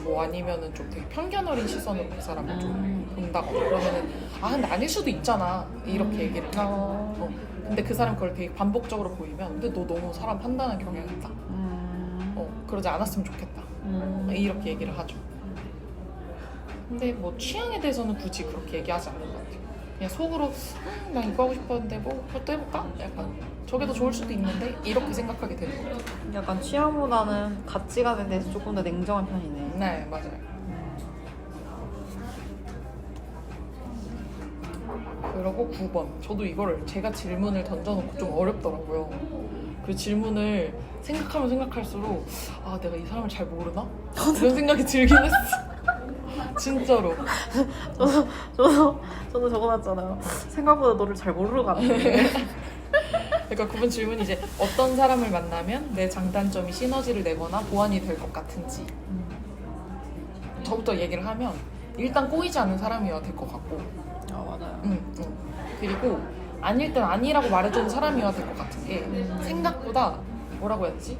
[SPEAKER 1] 뭐 아니면은 좀 되게 편견 어린 시선으로 그 사람을 좀 본다거나 그러면은 근데 아닐 수도 있잖아, 이렇게 얘기를 해요. 근데 그 사람 그걸 되게 반복적으로 보이면 근데 너 너무 사람 판단하는 경향이 있다, 그러지 않았으면 좋겠다, 이렇게 얘기를 하죠. 근데 뭐 취향에 대해서는 굳이 그렇게 얘기하지 않는 것 같아요. 그냥 속으로 난 이거 하고 싶었는데 뭐 그것도 해볼까? 약간 저게 더 좋을 수도 있는데 이렇게 생각하게 되는 것 같아요.
[SPEAKER 2] 약간 취향보다는 가치관에 대해서 조금 더 냉정한 편이네.
[SPEAKER 1] 네, 맞아요. 그리고 9번. 저도 이거를 제가 질문을 던져놓고 좀 어렵더라고요. 그 질문을 생각하면 생각할수록 내가 이 사람을 잘 모르나? 이런 생각이 들긴 했어. 진짜로.
[SPEAKER 2] 저도 적어놨잖아요. 생각보다 너를 잘 모르러 갔네.
[SPEAKER 1] 그러니까 9번 질문이 이제 어떤 사람을 만나면 내 장단점이 시너지를 내거나 보완이 될 것 같은지. 저부터 얘기를 하면 일단 꼬이지 않는 사람이어야 될 것 같고,
[SPEAKER 2] 맞아요.
[SPEAKER 1] 그리고 아닐 땐 아니라고 말해주는 사람이어야 될 것 같은 게 생각보다 뭐라고 해야 되지?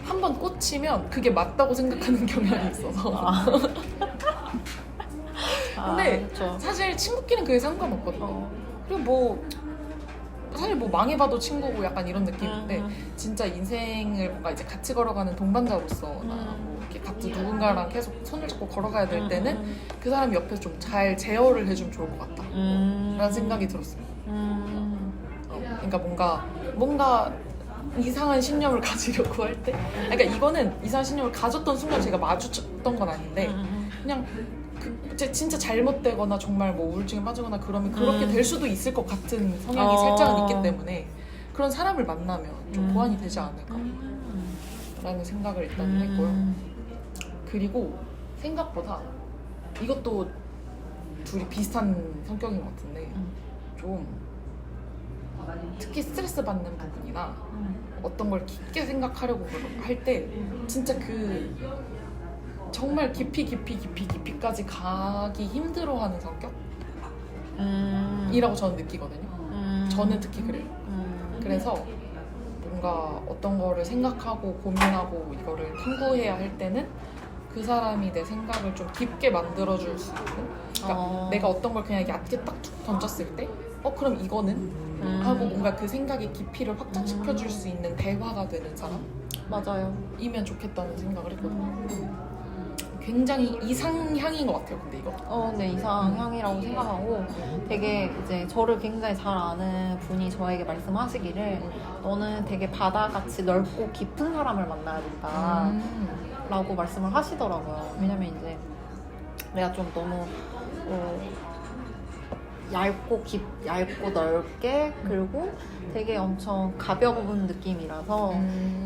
[SPEAKER 1] 한번 꽂히면 그게 맞다고 생각하는 경향이 있어서. 근데
[SPEAKER 2] 그쵸.
[SPEAKER 1] 사실 친구끼리는 그게 상관없거든요. 그리고 뭐 사실 뭐 망해봐도 친구고 약간 이런 느낌인데 진짜 인생을 뭔가 이제 같이 걸어가는 동반자로서 뭐 이렇게 같이 누군가랑 계속 손을 잡고 걸어가야 될 때는 그 사람이 옆에서 좀 잘 제어를 해주면 좋을 것 같다 라는 생각이 들었어요. 그러니까 뭔가 이상한 신념을 가지려고 할 때, 그러니까 이거는 이상한 신념을 가졌던 순간 제가 마주쳤던 건 아닌데 그냥 진짜 잘못되거나 정말 뭐 우울증에 빠지거나 그러면 그렇게 될 수도 있을 것 같은 성향이 살짝은 있기 때문에 그런 사람을 만나면 좀 보완이 되지 않을까 라는 생각을 일단 했고요. 그리고 생각보다 이것도 둘이 비슷한 성격인 것 같은데 좀 특히 스트레스 받는 부분이나 어떤 걸 깊게 생각하려고 할 때 진짜 그 정말 깊이까지 가기 힘들어하는 성격이 이라고 저는 느끼거든요. 저는 특히 그래요. 그래서 뭔가 어떤 거를 생각하고 고민하고 이거를 탐구해야 할 때는 그 사람이 내 생각을 좀 깊게 만들어줄 수 있는, 그러니까 내가 어떤 걸 그냥 얕게 딱 툭 던졌을 때 그럼 이거는? 하고 뭔가 그 생각의 깊이를 확장시켜줄 수 있는 대화가 되는
[SPEAKER 2] 맞아요.
[SPEAKER 1] 사람이면 좋겠다는 생각을 했거든요. 굉장히 이상향인 것 같아요, 근데 이거.
[SPEAKER 2] 네, 이상향이라고 생각하고 되게 이제 저를 굉장히 잘 아는 분이 저에게 말씀하시기를 너는 되게 바다같이 넓고 깊은 사람을 만나야 된다 라고 말씀을 하시더라고요. 왜냐면 이제 내가 좀 너무 얇고 넓게 그리고 되게 엄청 가벼운 느낌이라서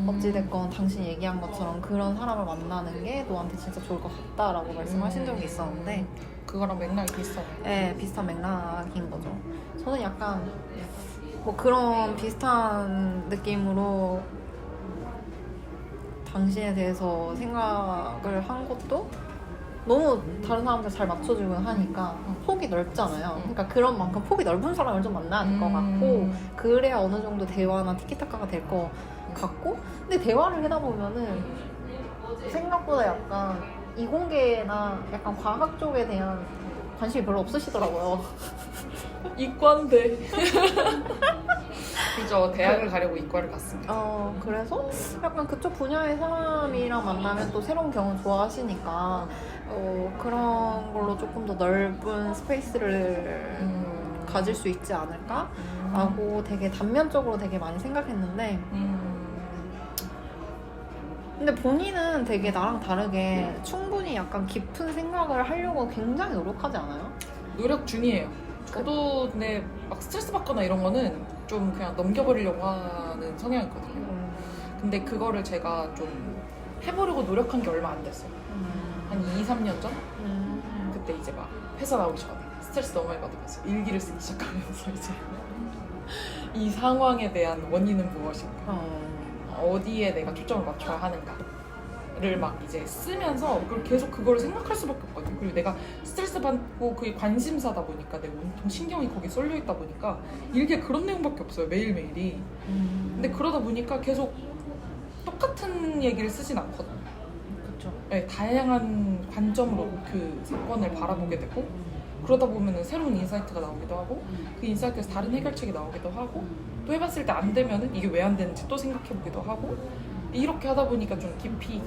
[SPEAKER 2] 어찌됐건 당신이 얘기한 것처럼 그런 사람을 만나는 게 너한테 진짜 좋을 것 같다라고 말씀하신 적이 있었는데
[SPEAKER 1] 그거랑 맥락이 비슷하네.
[SPEAKER 2] 네, 비슷한 맥락인 거죠. 저는 약간 뭐 그런 비슷한 느낌으로 당신에 대해서 생각을 한 것도 너무 다른 사람들 잘 맞춰주고 하니까 폭이 넓잖아요. 그러니까 그런 만큼 폭이 넓은 사람을 좀 만나야 될 것 같고 그래야 어느 정도 대화나 티키타카가 될 것 같고 근데 대화를 하다 보면은 생각보다 약간 이공계나 약간 과학 쪽에 대한 관심이 별로 없으시더라고요.
[SPEAKER 1] 이과인데. 그죠. 대학을 가려고 이과를 갔습니다.
[SPEAKER 2] 그래서 약간 그쪽 분야의 사람이랑 만나면 또 새로운 경험 좋아하시니까 그런 걸로 조금 더 넓은 스페이스를 가질 수 있지 않을까? 라고 되게 단면적으로 되게 많이 생각했는데 근데 본인은 되게 나랑 다르게 충분히 약간 깊은 생각을 하려고 굉장히 노력하지 않아요?
[SPEAKER 1] 노력 중이에요. 저도 근데 막 스트레스 받거나 이런 거는 좀 그냥 넘겨버리려고 하는 성향이거든요. 근데 그거를 제가 좀 해보려고 노력한 게 얼마 안 됐어요. 한 2, 3년 전? 그때 이제 막 회사 나오기 전에 스트레스 너무 많이 받으면서 일기를 쓰기 시작하면서 이제 이 상황에 대한 원인은 무엇인가, 어디에 내가 초점을 맞춰야 하는가를 막 이제 쓰면서 계속 그걸 생각할 수밖에 없거든요. 그리고 내가 스트레스 받고 그게 관심사다 보니까 내 온통 신경이 거기에 쏠려 있다 보니까 일기에 그런 내용밖에 없어요, 매일매일이. 근데 그러다 보니까 계속 똑같은 얘기를 쓰진 않거든요.
[SPEAKER 2] 그렇죠.
[SPEAKER 1] 네, 다양한 관점으로 그 사건을 바라보게 되고 그러다 보면은 새로운 인사이트가 나오기도 하고 그 인사이트에서 다른 해결책이 나오기도 하고 또 해봤을 때 안 되면은 이게 왜 안 되는지 또 생각해보기도 하고 이렇게 하다 보니까 좀 깊이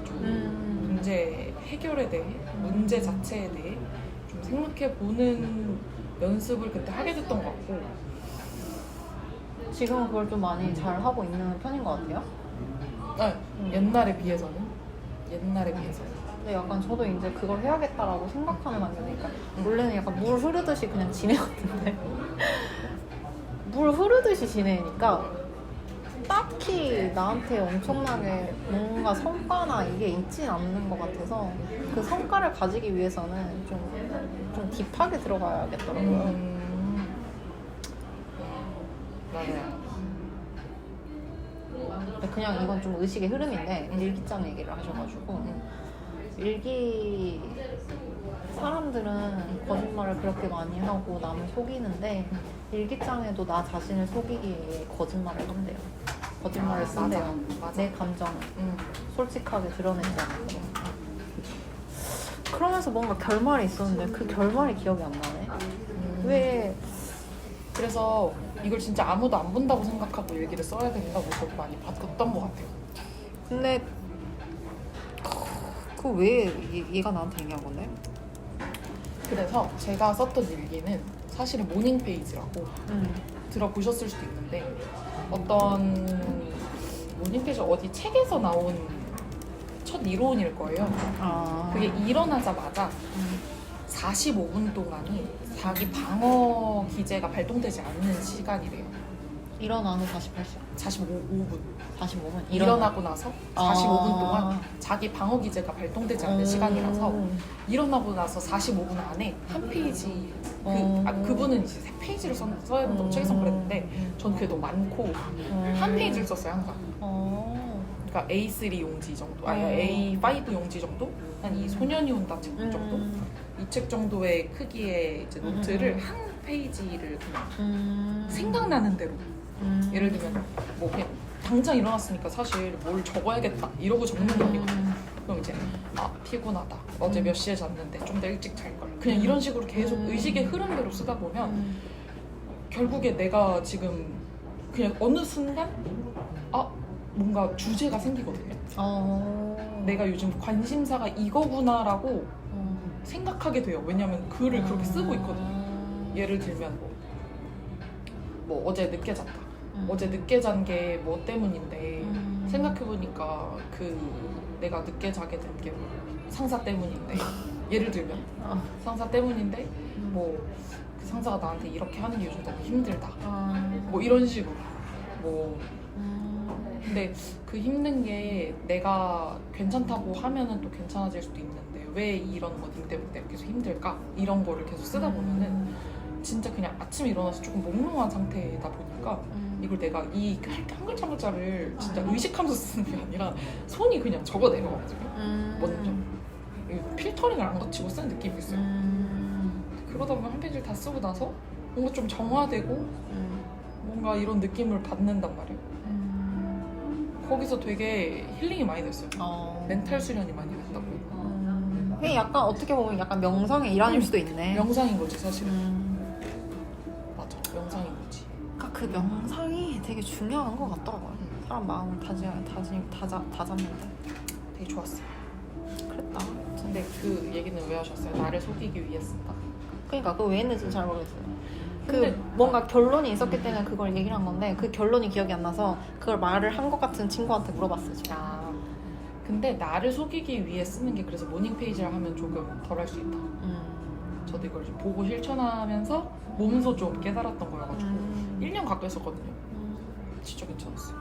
[SPEAKER 1] 좀 문제 해결에 대해 문제 자체에 대해 좀 생각해보는 연습을 그때 하게 됐던 것 같고
[SPEAKER 2] 지금은 그걸 좀 많이 잘 하고 있는 편인 것 같아요.
[SPEAKER 1] 네, 옛날에 비해서는
[SPEAKER 2] 근데 약간 저도 이제 그걸 해야겠다라고 생각하는 환경이니까 원래는 약간 물 흐르듯이 그냥 지내거든요. 물 흐르듯이 지내니까 딱히 나한테 엄청나게 뭔가 성과나 이게 있진 않는 것 같아서 그 성과를 가지기 위해서는 좀 딥하게 들어가야겠더라고요.
[SPEAKER 1] 맞아요.
[SPEAKER 2] 그냥 이건 좀 의식의 흐름인데 일기장 얘기를 하셔가지고 일기 사람들은 거짓말을 그렇게 많이 하고 남을 속이는데 일기장에도 나 자신을 속이기 위해 거짓말을 한대요. 거짓말을 쓴대요.
[SPEAKER 1] 맞아.
[SPEAKER 2] 내 감정을 솔직하게 드러내지 않고. 그러면서 뭔가 결말이 있었는데 그 결말이 기억이 안 나네. 왜?
[SPEAKER 1] 그래서 이걸 진짜 아무도 안 본다고 생각하고 일기를 써야 된다고 저도 많이 받았던 것 같아요.
[SPEAKER 2] 근데 그 왜 얘가 나한테 얘기한 건데?
[SPEAKER 1] 그래서 제가 썼던 일기는 사실은 모닝 페이지라고 들어보셨을 수도 있는데 어떤 모닝 페이지 어디 책에서 나온 첫 이론일 거예요. 그게 일어나자마자 45분 동안이 자기 방어 기제가 발동되지 않는 시간이래요.
[SPEAKER 2] 일어난 후
[SPEAKER 1] 45분.
[SPEAKER 2] 45분?
[SPEAKER 1] 일어나고 나서 45분 동안 자기 방어 기제가 발동되지 않는 시간이라서 일어나고 나서 45분 안에 한 페이지 그분은 이제 3페이지를 써야 된다고 책에서 그랬는데 전 그게 너무 많고 한 페이지를 썼어요 항상. 그러니까 A3 용지 정도, 아니 A5 용지 정도? 한 이 소년이 온다 책 정도? 이 책 정도의 크기의 이제 노트를 한 페이지를 그냥 생각나는 대로 예를 들면 뭐 그냥 당장 일어났으니까 사실 뭘 적어야겠다 이러고 적는 게 아니고 그럼 이제 피곤하다 어제 몇 시에 잤는데 좀 더 일찍 잘걸 그냥 이런 식으로 계속 의식의 흐름대로 쓰다 보면 결국에 내가 지금 그냥 어느 순간 뭔가 주제가 생기거든요. 내가 요즘 관심사가 이거구나라고 생각하게 돼요. 왜냐면 글을 그렇게 쓰고 있거든요. 예를 들면 뭐 어제 늦게 잤다. 어제 늦게 잔 게 뭐 때문인데 생각해보니까 내가 늦게 자게 된 게 상사 때문인데 예를 들면 상사 때문인데 뭐 그 상사가 나한테 이렇게 하는 게 요즘 너무 힘들다. 뭐 이런 식으로 근데 그 힘든 게 내가 괜찮다고 하면은 또 괜찮아질 수도 있는데 왜 이런 것 때문에 내가 계속 힘들까? 이런 거를 계속 쓰다 보면은 진짜 그냥 아침에 일어나서 조금 몽롱한 상태다 보니까 이걸 내가 이 한 글자 한 글자를 진짜 의식하면서 쓰는 게 아니라 손이 그냥 적어 내려가지고 먼저 필터링을 안 거치고 쓰는 느낌이 있어요. 그러다 보면 한 페이지를 다 쓰고 나서 뭔가 좀 정화되고 뭔가 이런 느낌을 받는단 말이에요. 거기서 되게 힐링이 많이 됐어요. 멘탈 수련이 많이 됐다고.
[SPEAKER 2] 그게 약간 어떻게 보면 약간 명상의 일환일 수도 있네.
[SPEAKER 1] 명상인 거지 사실은. 맞아, 명상인 거지.
[SPEAKER 2] 그러니까 그 명상이 되게 중요한 것 같더라고요. 사람 마음을 다잡는데.
[SPEAKER 1] 되게 좋았어요.
[SPEAKER 2] 그랬다.
[SPEAKER 1] 근데 그 얘기는 왜 하셨어요? 나를 속이기 위해 쓴다.
[SPEAKER 2] 그러니까 그거 왜 했는지 잘 모르겠어요.
[SPEAKER 1] 근데
[SPEAKER 2] 뭔가 결론이 있었기 때문에 그걸 얘기를 한 건데 그 결론이 기억이 안 나서 그걸 말을 한 것 같은 친구한테 물어봤어요. 지금.
[SPEAKER 1] 근데 나를 속이기 위해 쓰는 게 그래서 모닝 페이지를 하면 조금 덜 할 수 있다. 저도 이걸 좀 보고 실천하면서 몸소 좀 깨달았던 거여가지고 1년 가까이 했었거든요. 진짜 괜찮았어요.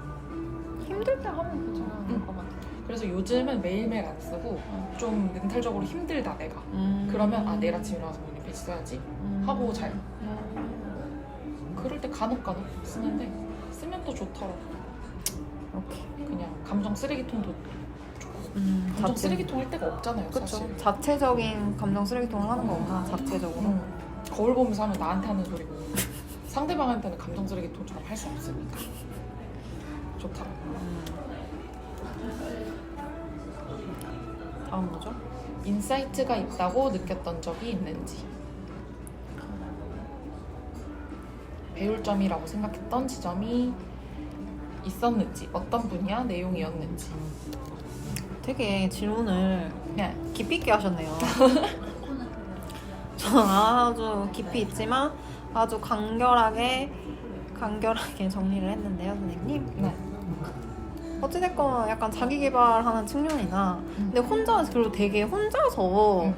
[SPEAKER 2] 힘들 때 하면 괜찮을 것 같아요.
[SPEAKER 1] 그래서 요즘은 매일매일 안 쓰고 좀 멘탈적으로 힘들다 내가 그러면 내일 아침 일어나서 모닝 페이지 써야지 하고 자요. 그럴 때 간혹 쓰는데 쓰면 또 좋더라고. 그냥 감정 쓰레기통도 감정 쓰레기통 할 데가 없잖아요.
[SPEAKER 2] 그쵸.
[SPEAKER 1] 사실.
[SPEAKER 2] 자체적인 감정 쓰레기통을 하는 거구나. 자체적으로.
[SPEAKER 1] 거울 보면서 하면 나한테 하는 소리고 상대방한테는 감정 쓰레기통처럼 할 수 없으니까 좋다.
[SPEAKER 2] 다음 뭐죠?
[SPEAKER 1] 인사이트가 있다고 느꼈던 적이 있는지, 배울 점이라고 생각했던 지점이 있었는지, 어떤 분야 내용이었는지.
[SPEAKER 2] 되게 질문을
[SPEAKER 1] 네.
[SPEAKER 2] 깊이 있게 하셨네요. 저는 아주 깊이 있지만 아주 간결하게 정리를 했는데요, 선생님.
[SPEAKER 1] 네.
[SPEAKER 2] 어찌됐건 약간 자기 개발하는 측면이나 근데 그리고 되게 혼자서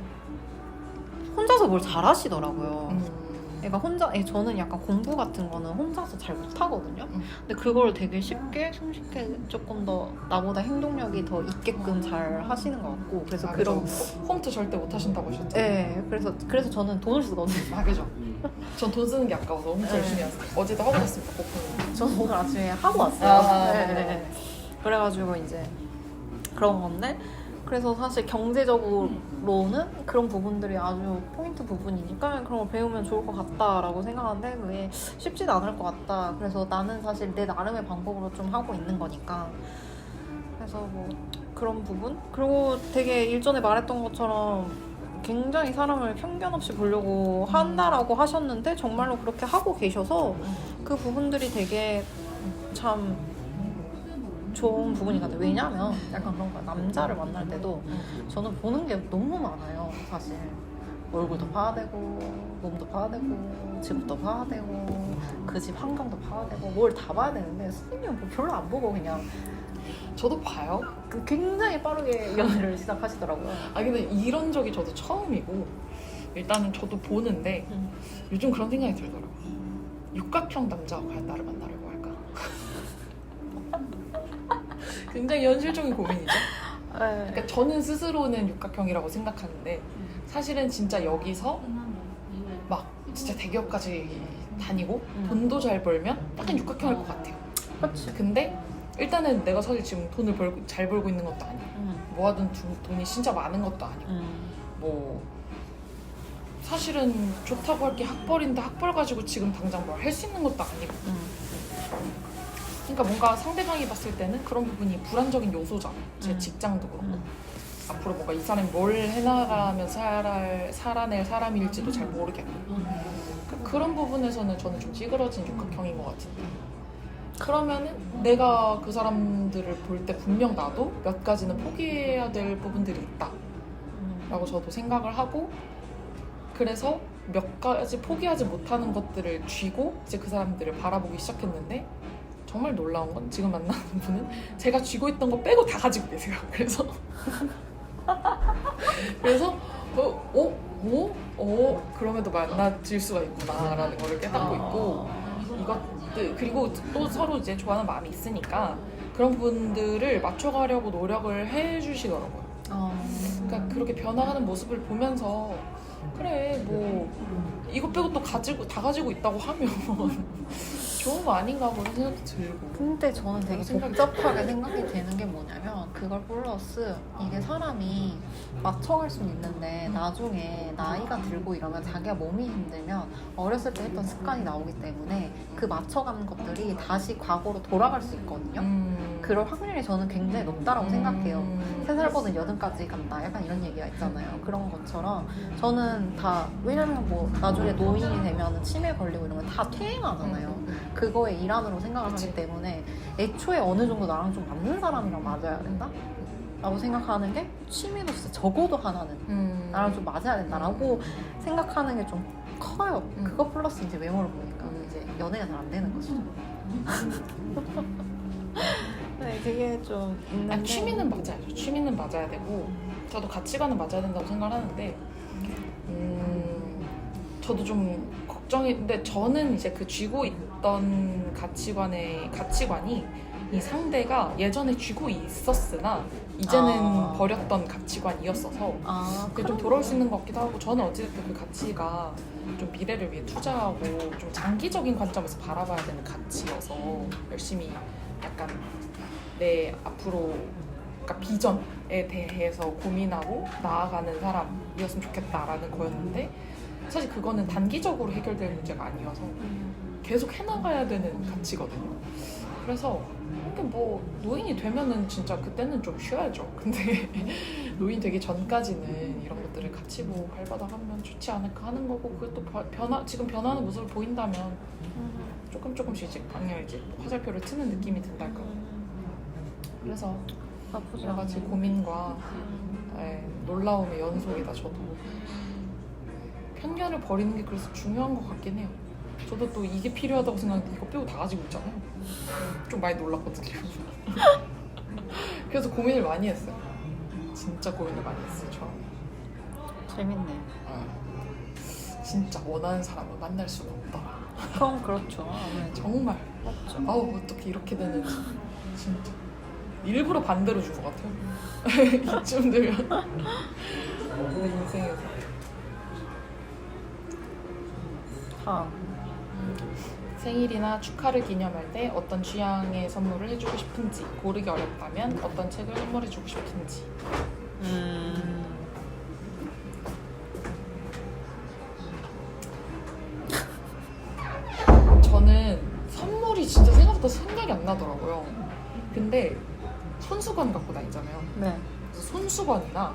[SPEAKER 2] 뭘 잘하시더라고요. 그러니까 저는 약간 공부 같은 거는 혼자서 잘 못하거든요. 근데 그걸 되게 쉽게 손쉽게 조금 더 나보다 행동력이 더 있게끔 잘 하시는 것 같고 그래서 그런
[SPEAKER 1] 홈트 절대 못 하신다고 하셨죠?
[SPEAKER 2] 네, 그래서 저는 돈을 쓰거든요.
[SPEAKER 1] 그죠. 전 돈 쓰는 게 아까워서 홈트 열심히 했어요. 어제도 하고 왔습니다. 고프는.
[SPEAKER 2] 저는 오늘 아침에 하고 왔어요. 네. 그래가지고 이제 그런 건데 그래서 사실 경제적으로는 그런 부분들이 아주 포인트 부분이니까 그런 걸 배우면 좋을 것 같다라고 생각하는데 그게 쉽지도 않을 것 같다. 그래서 나는 사실 내 나름의 방법으로 좀 하고 있는 거니까 그래서 뭐 그런 부분 그리고 되게 일전에 말했던 것처럼 굉장히 사람을 편견 없이 보려고 한다라고 하셨는데 정말로 그렇게 하고 계셔서 그 부분들이 되게 참 좋은 부분인 것 같아요. 왜냐면 약간 그런 거야. 남자를 만날 때도 저는 보는 게 너무 많아요. 사실 얼굴도 봐야 되고 몸도 봐야 되고 집도 봐야 되고 그 집 환경도 봐야 되고 뭘 다 봐야 되는데 선생님은 뭐 별로 안 보고 그냥
[SPEAKER 1] 저도 봐요.
[SPEAKER 2] 굉장히 빠르게 연애를 시작하시더라고요.
[SPEAKER 1] 근데 이런 적이 저도 처음이고 일단은 저도 보는데 요즘 그런 생각이 들더라고요. 육각형 남자가 과연 나를 만나려고 할까? 굉장히 현실적인 고민이죠. 그러니까 저는 스스로는 육각형이라고 생각하는데 사실은 진짜 여기서 막 진짜 대기업까지 다니고 돈도 잘 벌면 약간 육각형일 것 같아요.
[SPEAKER 2] 그렇지.
[SPEAKER 1] 근데 일단은 내가 사실 지금 돈을 잘 벌고 있는 것도 아니고 모아둔 돈이 진짜 많은 것도 아니고 뭐 사실은 좋다고 할 게 학벌인데 학벌 가지고 지금 당장 뭘 할 수 있는 것도 아니고. 그러니까 뭔가 상대방이 봤을 때는 그런 부분이 불안적인 요소잖아. 제 직장도 그렇고. 앞으로 뭔가 이 사람이 뭘 해나가면 살아낼 사람일지도 잘 모르겠고. 그런 부분에서는 저는 좀 찌그러진 육각형인 것 같은데. 그러면은 내가 그 사람들을 볼 때 분명 나도 몇 가지는 포기해야 될 부분들이 있다 라고 저도 생각을 하고, 그래서 몇 가지 포기하지 못하는 것들을 쥐고 이제 그 사람들을 바라보기 시작했는데, 정말 놀라운 건 지금 만나는 분은 제가 쥐고 있던 거 빼고 다 가지고 계세요. 그래서 그럼에도 만나질 수가 있구나라는 거를 깨닫고 있고, 이것들 그리고 또 서로 이제 좋아하는 마음이 있으니까 그런 분들을 맞춰가려고 노력을 해주시더라고요. 그러니까 그렇게 변화하는 모습을 보면서 그래 뭐 이것 빼고 또 다 가지고 있다고 하면 좋은 거 아닌가 그런 생각도 들고.
[SPEAKER 2] 근데 저는 되게 복잡하게 생각이 되는 게 뭐냐면, 그걸 플러스 이게 사람이 맞춰갈 수는 있는데 나중에 나이가 들고 이러면 자기가 몸이 힘들면 어렸을 때 했던 습관이 나오기 때문에 그 맞춰가는 것들이 다시 과거로 돌아갈 수 있거든요. 그럴 확률이 저는 굉장히 높다라고 생각해요. 3살보다 8까지 간다 약간 이런 얘기가 있잖아요. 그런 것처럼 저는 다, 왜냐면 뭐 나중에 노인이 되면 치매 걸리고 이런 건 다 퇴행하잖아요. 그거의 일환으로 생각을 하기 때문에 애초에 어느 정도 나랑 좀 맞는 사람이랑 맞아야 된다? 라고 생각하는 게, 취미도 진짜 적어도 하나는 나랑 좀 맞아야 된다라고 생각하는 게 좀 커요. 그거 플러스 이제 외모를 보니까 이제 연애가 잘 안 되는 거죠. 네, 그게 좀 있는데.
[SPEAKER 1] 취미는 맞아요. 취미는 맞아야 되고 저도 가치관은 맞아야 된다고 생각을 하는데, 저도 좀 걱정이. 근데 저는 이제 그 쥐고 있던 가치관이 이 상대가 예전에 쥐고 있었으나 이제는 버렸던 가치관이었어서 그게 좀 돌아올 수 있는 것 같기도 하고, 저는 어찌됐든 그 가치가 좀 미래를 위해 투자하고 좀 장기적인 관점에서 바라봐야 되는 가치여서 열심히 약간 내 앞으로, 그러니까 비전에 대해서 고민하고 나아가는 사람이었으면 좋겠다라는 거였는데, 사실 그거는 단기적으로 해결될 문제가 아니어서 계속 해나가야 되는 가치거든요. 그래서 이렇게 뭐 노인이 되면은 진짜 그때는 좀 쉬어야죠. 근데 노인 되기 전까지는 이런 것들을 같이 뭐 발받아가면 좋지 않을까 하는 거고, 그것도 지금 변하는 모습을 보인다면 조금씩 이제 방향을 이제 화살표를 트는 느낌이 든달까. 그래서 여러 가지 고민과 놀라움의 연속이다. 저도 편견을 버리는 게 그래서 중요한 것 같긴 해요. 저도 또 이게 필요하다고 생각하는데 이거 빼고 다 가지고 있잖아요. 좀 많이 놀랐거든요. 그래서 고민을 많이 했어요. 진짜 고민을 많이 했어요.
[SPEAKER 2] 재밌네.
[SPEAKER 1] 진짜 원하는 사람을 만날 수가 없다.
[SPEAKER 2] 그럼 그렇죠.
[SPEAKER 1] 정말.
[SPEAKER 2] 맞죠.
[SPEAKER 1] 아우 어떻게 이렇게 되는지. 진짜 일부러 반대로 준 것 같아요. 이쯤 되면 내 인생에서. 생일이나 축하를 기념할 때 어떤 취향의 선물을 해주고 싶은지, 고르기 어렵다면 어떤 책을 선물해주고 싶은지. 저는 선물이 진짜 생각보다 생각이 안 나더라고요. 근데 손수건 갖고 다니잖아요.
[SPEAKER 2] 네.
[SPEAKER 1] 그래서 손수건이나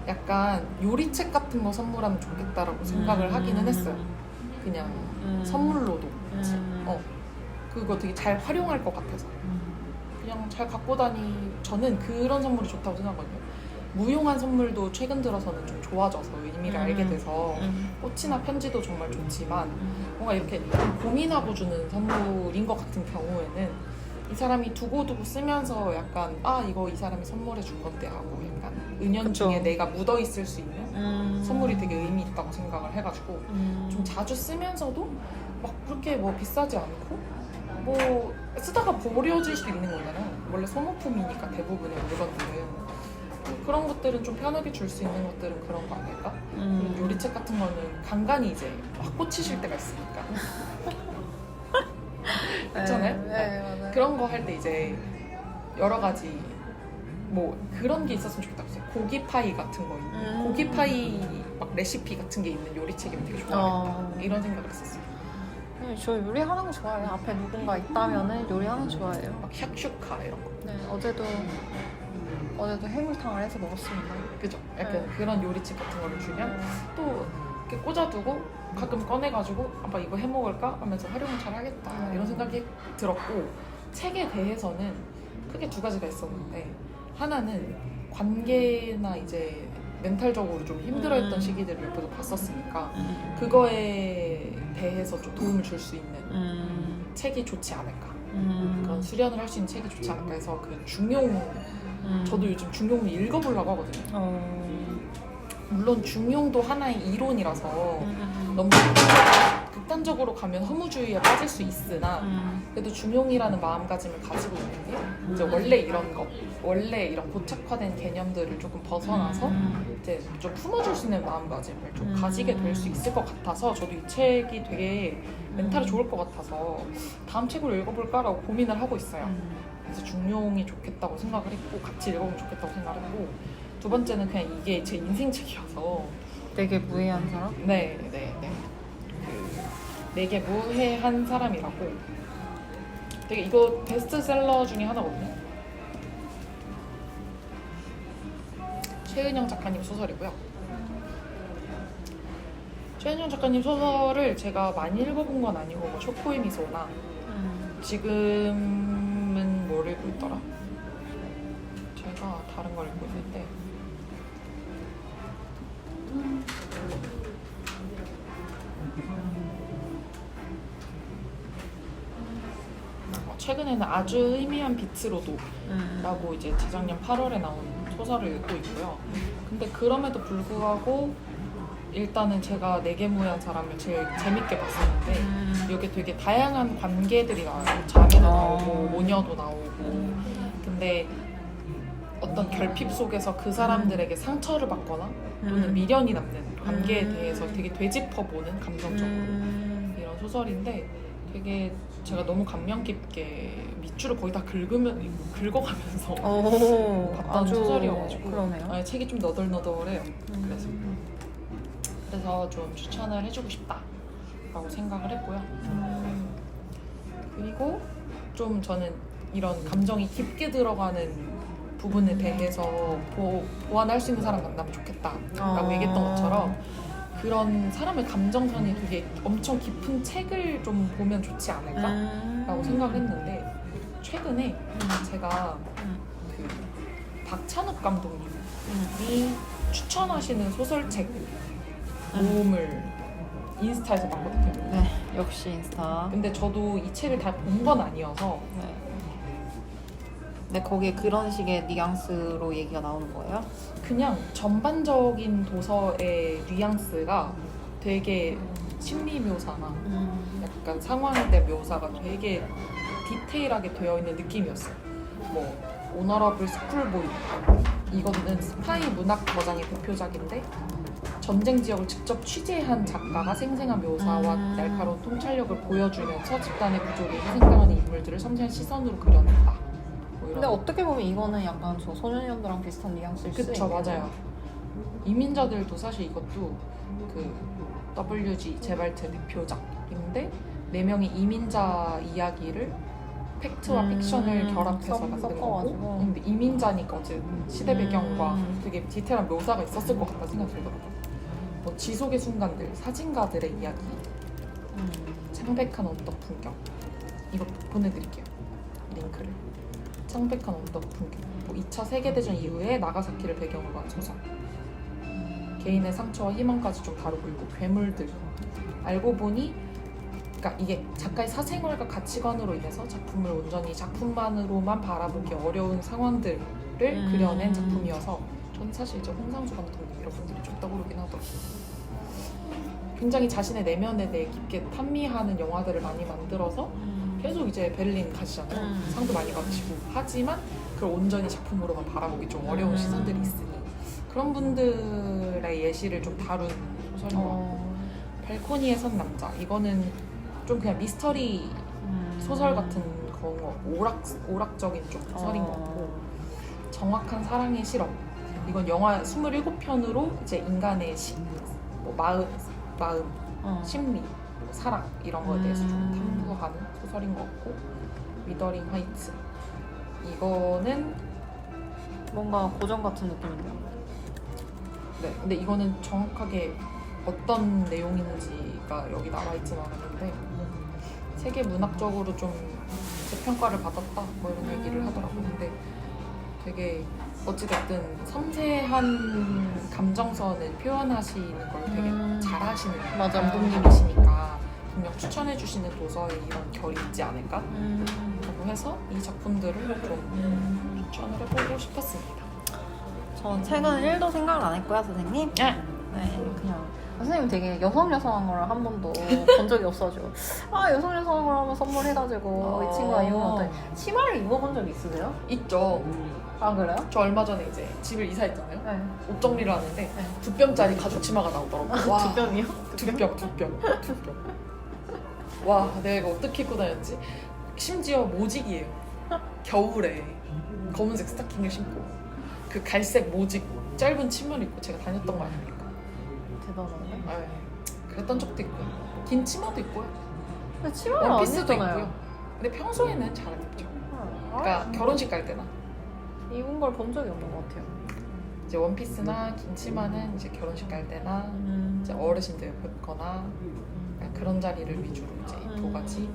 [SPEAKER 1] 약간 요리책 같은 거 선물하면 좋겠다라고 생각을 하기는 했어요. 그냥 선물로도. 그거 되게 잘 활용할 것 같아서 그냥 잘 갖고 저는 그런 선물이 좋다고 생각하거든요. 무용한 선물도 최근 들어서는 좀 좋아져서 의미를 알게 돼서 꽃이나 편지도 정말 좋지만 뭔가 이렇게 고민하고 주는 선물인 것 같은 경우에는 이 사람이 두고두고 쓰면서 약간 이거 이 사람이 선물해 준 건데 하고 약간 은연중에 내가 묻어 있을 수 있는 선물이 되게 의미 있다고 생각을 해가지고 좀 자주 쓰면서도 막 그렇게 뭐 비싸지 않고 뭐 쓰다가 버려질 수도 있는 거잖아요. 원래 소모품이니까 대부분의 물건들은. 그런 것들은 좀 편하게 줄 수 있는 것들은 그런 거 아닐까? 요리책 같은 거는 간간히 이제 막 꽂히실 때가 있으니까. 그렇잖아요?
[SPEAKER 2] 네, 맞아요.
[SPEAKER 1] 그런 거 할 때 이제 여러 가지 뭐 그런 게 있었으면 좋겠다고 했어요. 고기 파이 같은 거 있는 고기 파이 막 레시피 같은 게 있는 요리책이면 되게 좋아하겠다 이런 생각을 했었어요.
[SPEAKER 2] 저 요리하는 거 좋아해요. 앞에 누군가 있다면은 요리하는 거 좋아해요.
[SPEAKER 1] 막 샥슈카 이런 거.
[SPEAKER 2] 네, 어제도 해물탕을 해서 먹었습니다.
[SPEAKER 1] 그죠? 약간
[SPEAKER 2] 네.
[SPEAKER 1] 그런 요리책 같은 거를 주면 또 이렇게 꽂아두고 가끔 꺼내가지고 아빠 이거 해먹을까? 하면서 활용을 잘 하겠다 이런 생각이 들었고 책에 대해서는 크게 두 가지가 있었는데 하나는 관계나 이제 멘탈적으로 좀 힘들어했던 시기들을 옆에서 봤었으니까 그거에 대해서 좀 도움을 줄 수 있는 책이 좋지 않을까 그런 수련을 할 수 있는 책이 좋지 않을까 해서 그 중용 저도 요즘 중용을 읽어보려고 하거든요. 물론 중용도 하나의 이론이라서 너무 극단적으로 가면 허무주의에 빠질 수 있으나 그래도 중용이라는 마음가짐을 가지고 있는 게 이제 원래 이런 고착화된 개념들을 조금 벗어나서 이제 좀 품어줄 수 있는 마음가짐을 좀 가지게 될 수 있을 것 같아서 저도 이 책이 되게 멘탈이 좋을 것 같아서 다음 책으로 읽어볼까라고 고민을 하고 있어요. 그래서 중용이 좋겠다고 생각을 했고 같이 읽어보면 좋겠다고 생각을 했고 두 번째는 그냥 이게 제 인생책이어서
[SPEAKER 2] 되게 무해한 사람?
[SPEAKER 1] 네. 내게 무해한 사람이라고 되게 이거 베스트셀러 중에 하나거든요. 최은영 작가님 소설이고요. 최은영 작가님 소설을 제가 많이 읽어본 건 아니고 뭐 쇼코의 미소나 지금은 뭘 읽고 있더라? 제가 다른 걸 읽고 있는데 최근에는 아주 의미한 빛으로도 라고 이제 재작년 8월에 나온 소설을 읽고 있고요. 근데 그럼에도 불구하고 일단은 제가 내게 무해한 사람을 제일 재밌게 봤었는데 여기 되게 다양한 관계들이 나와요. 자매도 나오고 모녀도 나오고 근데 어떤 결핍 속에서 그 사람들에게 상처를 받거나 또는 미련이 남는 관계에 대해서 되게 되짚어보는 감정적으로 이런 소설인데 되게 제가 너무 감명 깊게 밑줄을 거의 다 긁어가면서 봤던 소설이어가지고
[SPEAKER 2] 그러네요.
[SPEAKER 1] 아니, 책이 좀 너덜너덜해요. 그래서 좀 추천을 해주고 싶다라고 생각을 했고요. 그리고 좀 저는 이런 감정이 깊게 들어가는 부분에 대해서 보완할 수 있는 사람 만나면 좋겠다라고 얘기했던 것처럼 그런 사람의 감정선이 되게 엄청 깊은 책을 좀 보면 좋지 않을까라고 생각을 했는데 최근에 제가 그 박찬욱 감독님이 추천하시는 소설책 모음을 인스타에서 봤거든요.
[SPEAKER 2] 네, 역시 인스타.
[SPEAKER 1] 근데 저도 이 책을 다 본 건 아니어서
[SPEAKER 2] 네, 거기에 그런 식의 뉘앙스로 얘기가 나오는 거예요?
[SPEAKER 1] 그냥 전반적인 도서의 뉘앙스가 되게 심리 묘사나 약간 상황에 대한 묘사가 되게 디테일하게 되어 있는 느낌이었어요. 뭐 오너러블 스쿨보이 이거는 스파이 문학 저장의 대표작인데 전쟁 지역을 직접 취재한 작가가 생생한 묘사와 날카로운 통찰력을 보여주면서 집단의 구조를 희생당하는 인물들을 섬세한 시선으로 그려냈다. 뭐
[SPEAKER 2] 근데 어떻게 보면 이거는 약간 저 소년연도랑 비슷한 뉘앙스일 수
[SPEAKER 1] 그쵸,
[SPEAKER 2] 있겠네요.
[SPEAKER 1] 맞아요. 이민자들도 사실 이것도 그 WG 제발트 대표작인데 4명의 이민자 이야기를 팩트와 픽션을 결합해서 만든 거고 근데 이민자니까 어쨌든 시대 배경과 되게 디테일한 묘사가 있었을 것 같다는 생각이 들더라고요. 뭐 지속의 순간들, 사진가들의 이야기, 창백한 언덕 풍경 이거 보내드릴게요. 링크를. 창백한 언덕 풍경 뭐 2차 세계대전 이후에 나가사키를 배경으로 한 소설 개인의 상처와 희망까지 좀 다루고 있고 괴물들 알고 보니 그러니까 이게 작가의 사생활과 가치관으로 인해서 작품을 온전히 작품만으로만 바라보기 어려운 상황들을 그려낸 작품이어서 저는 사실 이제 홍상수 감독님 이런 분들이 좀 떠오르긴 하더라고요. 굉장히 자신의 내면에 대해 깊게 탐미하는 영화들을 많이 만들어서 계속 이제 베를린 가시잖아요. 상도 많이 받으시고 하지만 그걸 온전히 작품으로만 바라보기 좀 어려운 시선들이 있으니 그런 분들의 예시를 좀 다룬 소설인 것 같고 발코니에 선 남자 이거는 좀 그냥 미스터리 소설 같은 거 오락적인 좀 소설인 것 같고 정확한 사랑의 실험 이건 영화 27편으로 이제 인간의 뭐 마음, 심리, 뭐 사랑 이런 거에 대해서 좀 탐구하는 소설인 것 같고 위더링 하이츠 이거는
[SPEAKER 2] 뭔가 고전 같은 느낌인데요.
[SPEAKER 1] 네, 근데 이거는 정확하게 어떤 내용인지가 여기 나와 있진 않았는데 세계 문학적으로 좀 재평가를 받았다 뭐 이런 얘기를 하더라고요. 근데 되게 어찌됐든 섬세한 감정선을 표현하시는 걸 되게 잘하시는
[SPEAKER 2] 맞아.
[SPEAKER 1] 감독님이시니까 분명 추천해주시는 도서에 이런 결이 있지 않을까 라고 해서 이 작품들을 좀 추천을 해보고 싶었습니다.
[SPEAKER 2] 전 책은 1도 생각을 안 했고요, 선생님. 네, 그냥 선생님 되게 여성한 걸 한 번도 본 적이 없어가지고 여성한 걸 한번 선물해가지고 이 친구가 입으면 어때? 치마를 입어본 적 있으세요?
[SPEAKER 1] 있죠.
[SPEAKER 2] 아 그래요?
[SPEAKER 1] 저 얼마 전에 이제 집을 이사했잖아요.
[SPEAKER 2] 네.
[SPEAKER 1] 옷 정리를 하는데 2뼘짜리 가죽 치마가 나오더라고요. 와,
[SPEAKER 2] 두 뼘이요?
[SPEAKER 1] 두 뼘. 와, 내가 어떻게 입고 다녔지? 심지어 모직이에요. 겨울에 검은색 스타킹을 신고 그 갈색 모직 짧은 치마를 입고 제가 다녔던 거 아닙니까?
[SPEAKER 2] 대단하네.
[SPEAKER 1] 네. 그랬던 적도 있고요. 긴 치마도 있고요.
[SPEAKER 2] 근데 치마를 안
[SPEAKER 1] 원피스도
[SPEAKER 2] 입잖아요.
[SPEAKER 1] 있고요. 근데 평소에는 잘 안 입죠. 그러니까 결혼식 갈 때나
[SPEAKER 2] 입은 걸 본 적이 없는 것 같아요.
[SPEAKER 1] 이제 원피스나 긴 치마는 이제 결혼식 갈 때나 이제 어르신들 뵙거나 그런 자리를 위주로 이제 입고 가지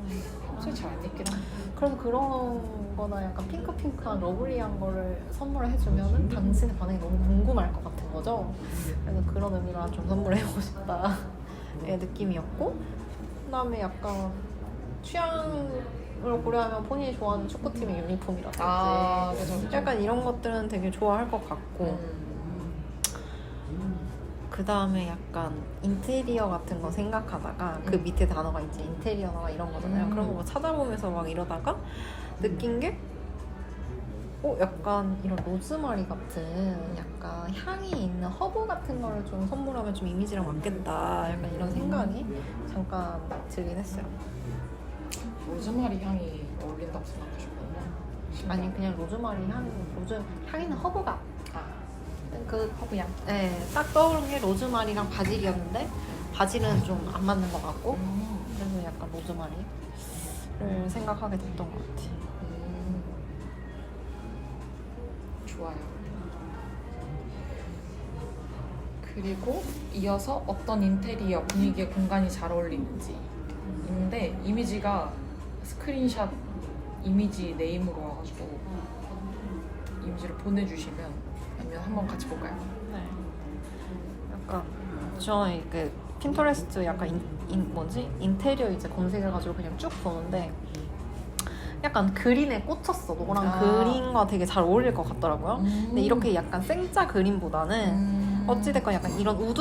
[SPEAKER 1] 평소에 잘 안 입긴 합니다.
[SPEAKER 2] 그래서 그런 거나 약간 핑크한 러블리한 거를 선물을 해주면은 당신의 반응이 너무 궁금할 것 같은 거죠. 그래서 그런 의미로 좀 선물해보고 싶다의 느낌이었고, 그 다음에 약간 취향을 고려하면 본인이 좋아하는 축구팀의 유니폼이라든지
[SPEAKER 1] 그죠.
[SPEAKER 2] 약간 이런 것들은 되게 좋아할 것 같고, 그 다음에 약간 인테리어 같은 거 생각하다가 그 밑에 단어가 이제 인테리어나 이런 거잖아요. 그런 거 찾아보면서 막 이러다가 느낀 게 약간 이런 로즈마리 같은 약간 향이 있는 허브 같은 거를 좀 선물하면 좀 이미지랑 맞겠다, 약간 이런 생각이 잠깐 들긴 했어요.
[SPEAKER 1] 로즈마리 향이 어울린다고 생각하셨군요.
[SPEAKER 2] 아니 그냥 로즈마리 향 있는 허브가 그
[SPEAKER 1] 허브향.
[SPEAKER 2] 네, 딱 떠오른 게 로즈마리랑 바질이었는데 바질은 좀 안 맞는 것 같고 그래서 약간 로즈마리를 생각하게 됐던 것 같아요.
[SPEAKER 1] 좋아요. 그리고 이어서 어떤 인테리어 분위기에 공간이 잘 어울리는지인데 이미지가 스크린샷 이미지 네임으로 와가지고 이미지를 보내주시면 아니면 한번 같이 볼까요?
[SPEAKER 2] 네. 약간 저는 그 핀터레스트 약간 인테리어 이제 검색해가지고 그냥 쭉 보는데 약간 그린에 꽂혔어. 노란 그린과 되게 잘 어울릴 것 같더라고요. 근데 이렇게 약간 생짜 그린보다는 어찌됐건 약간 이런 우드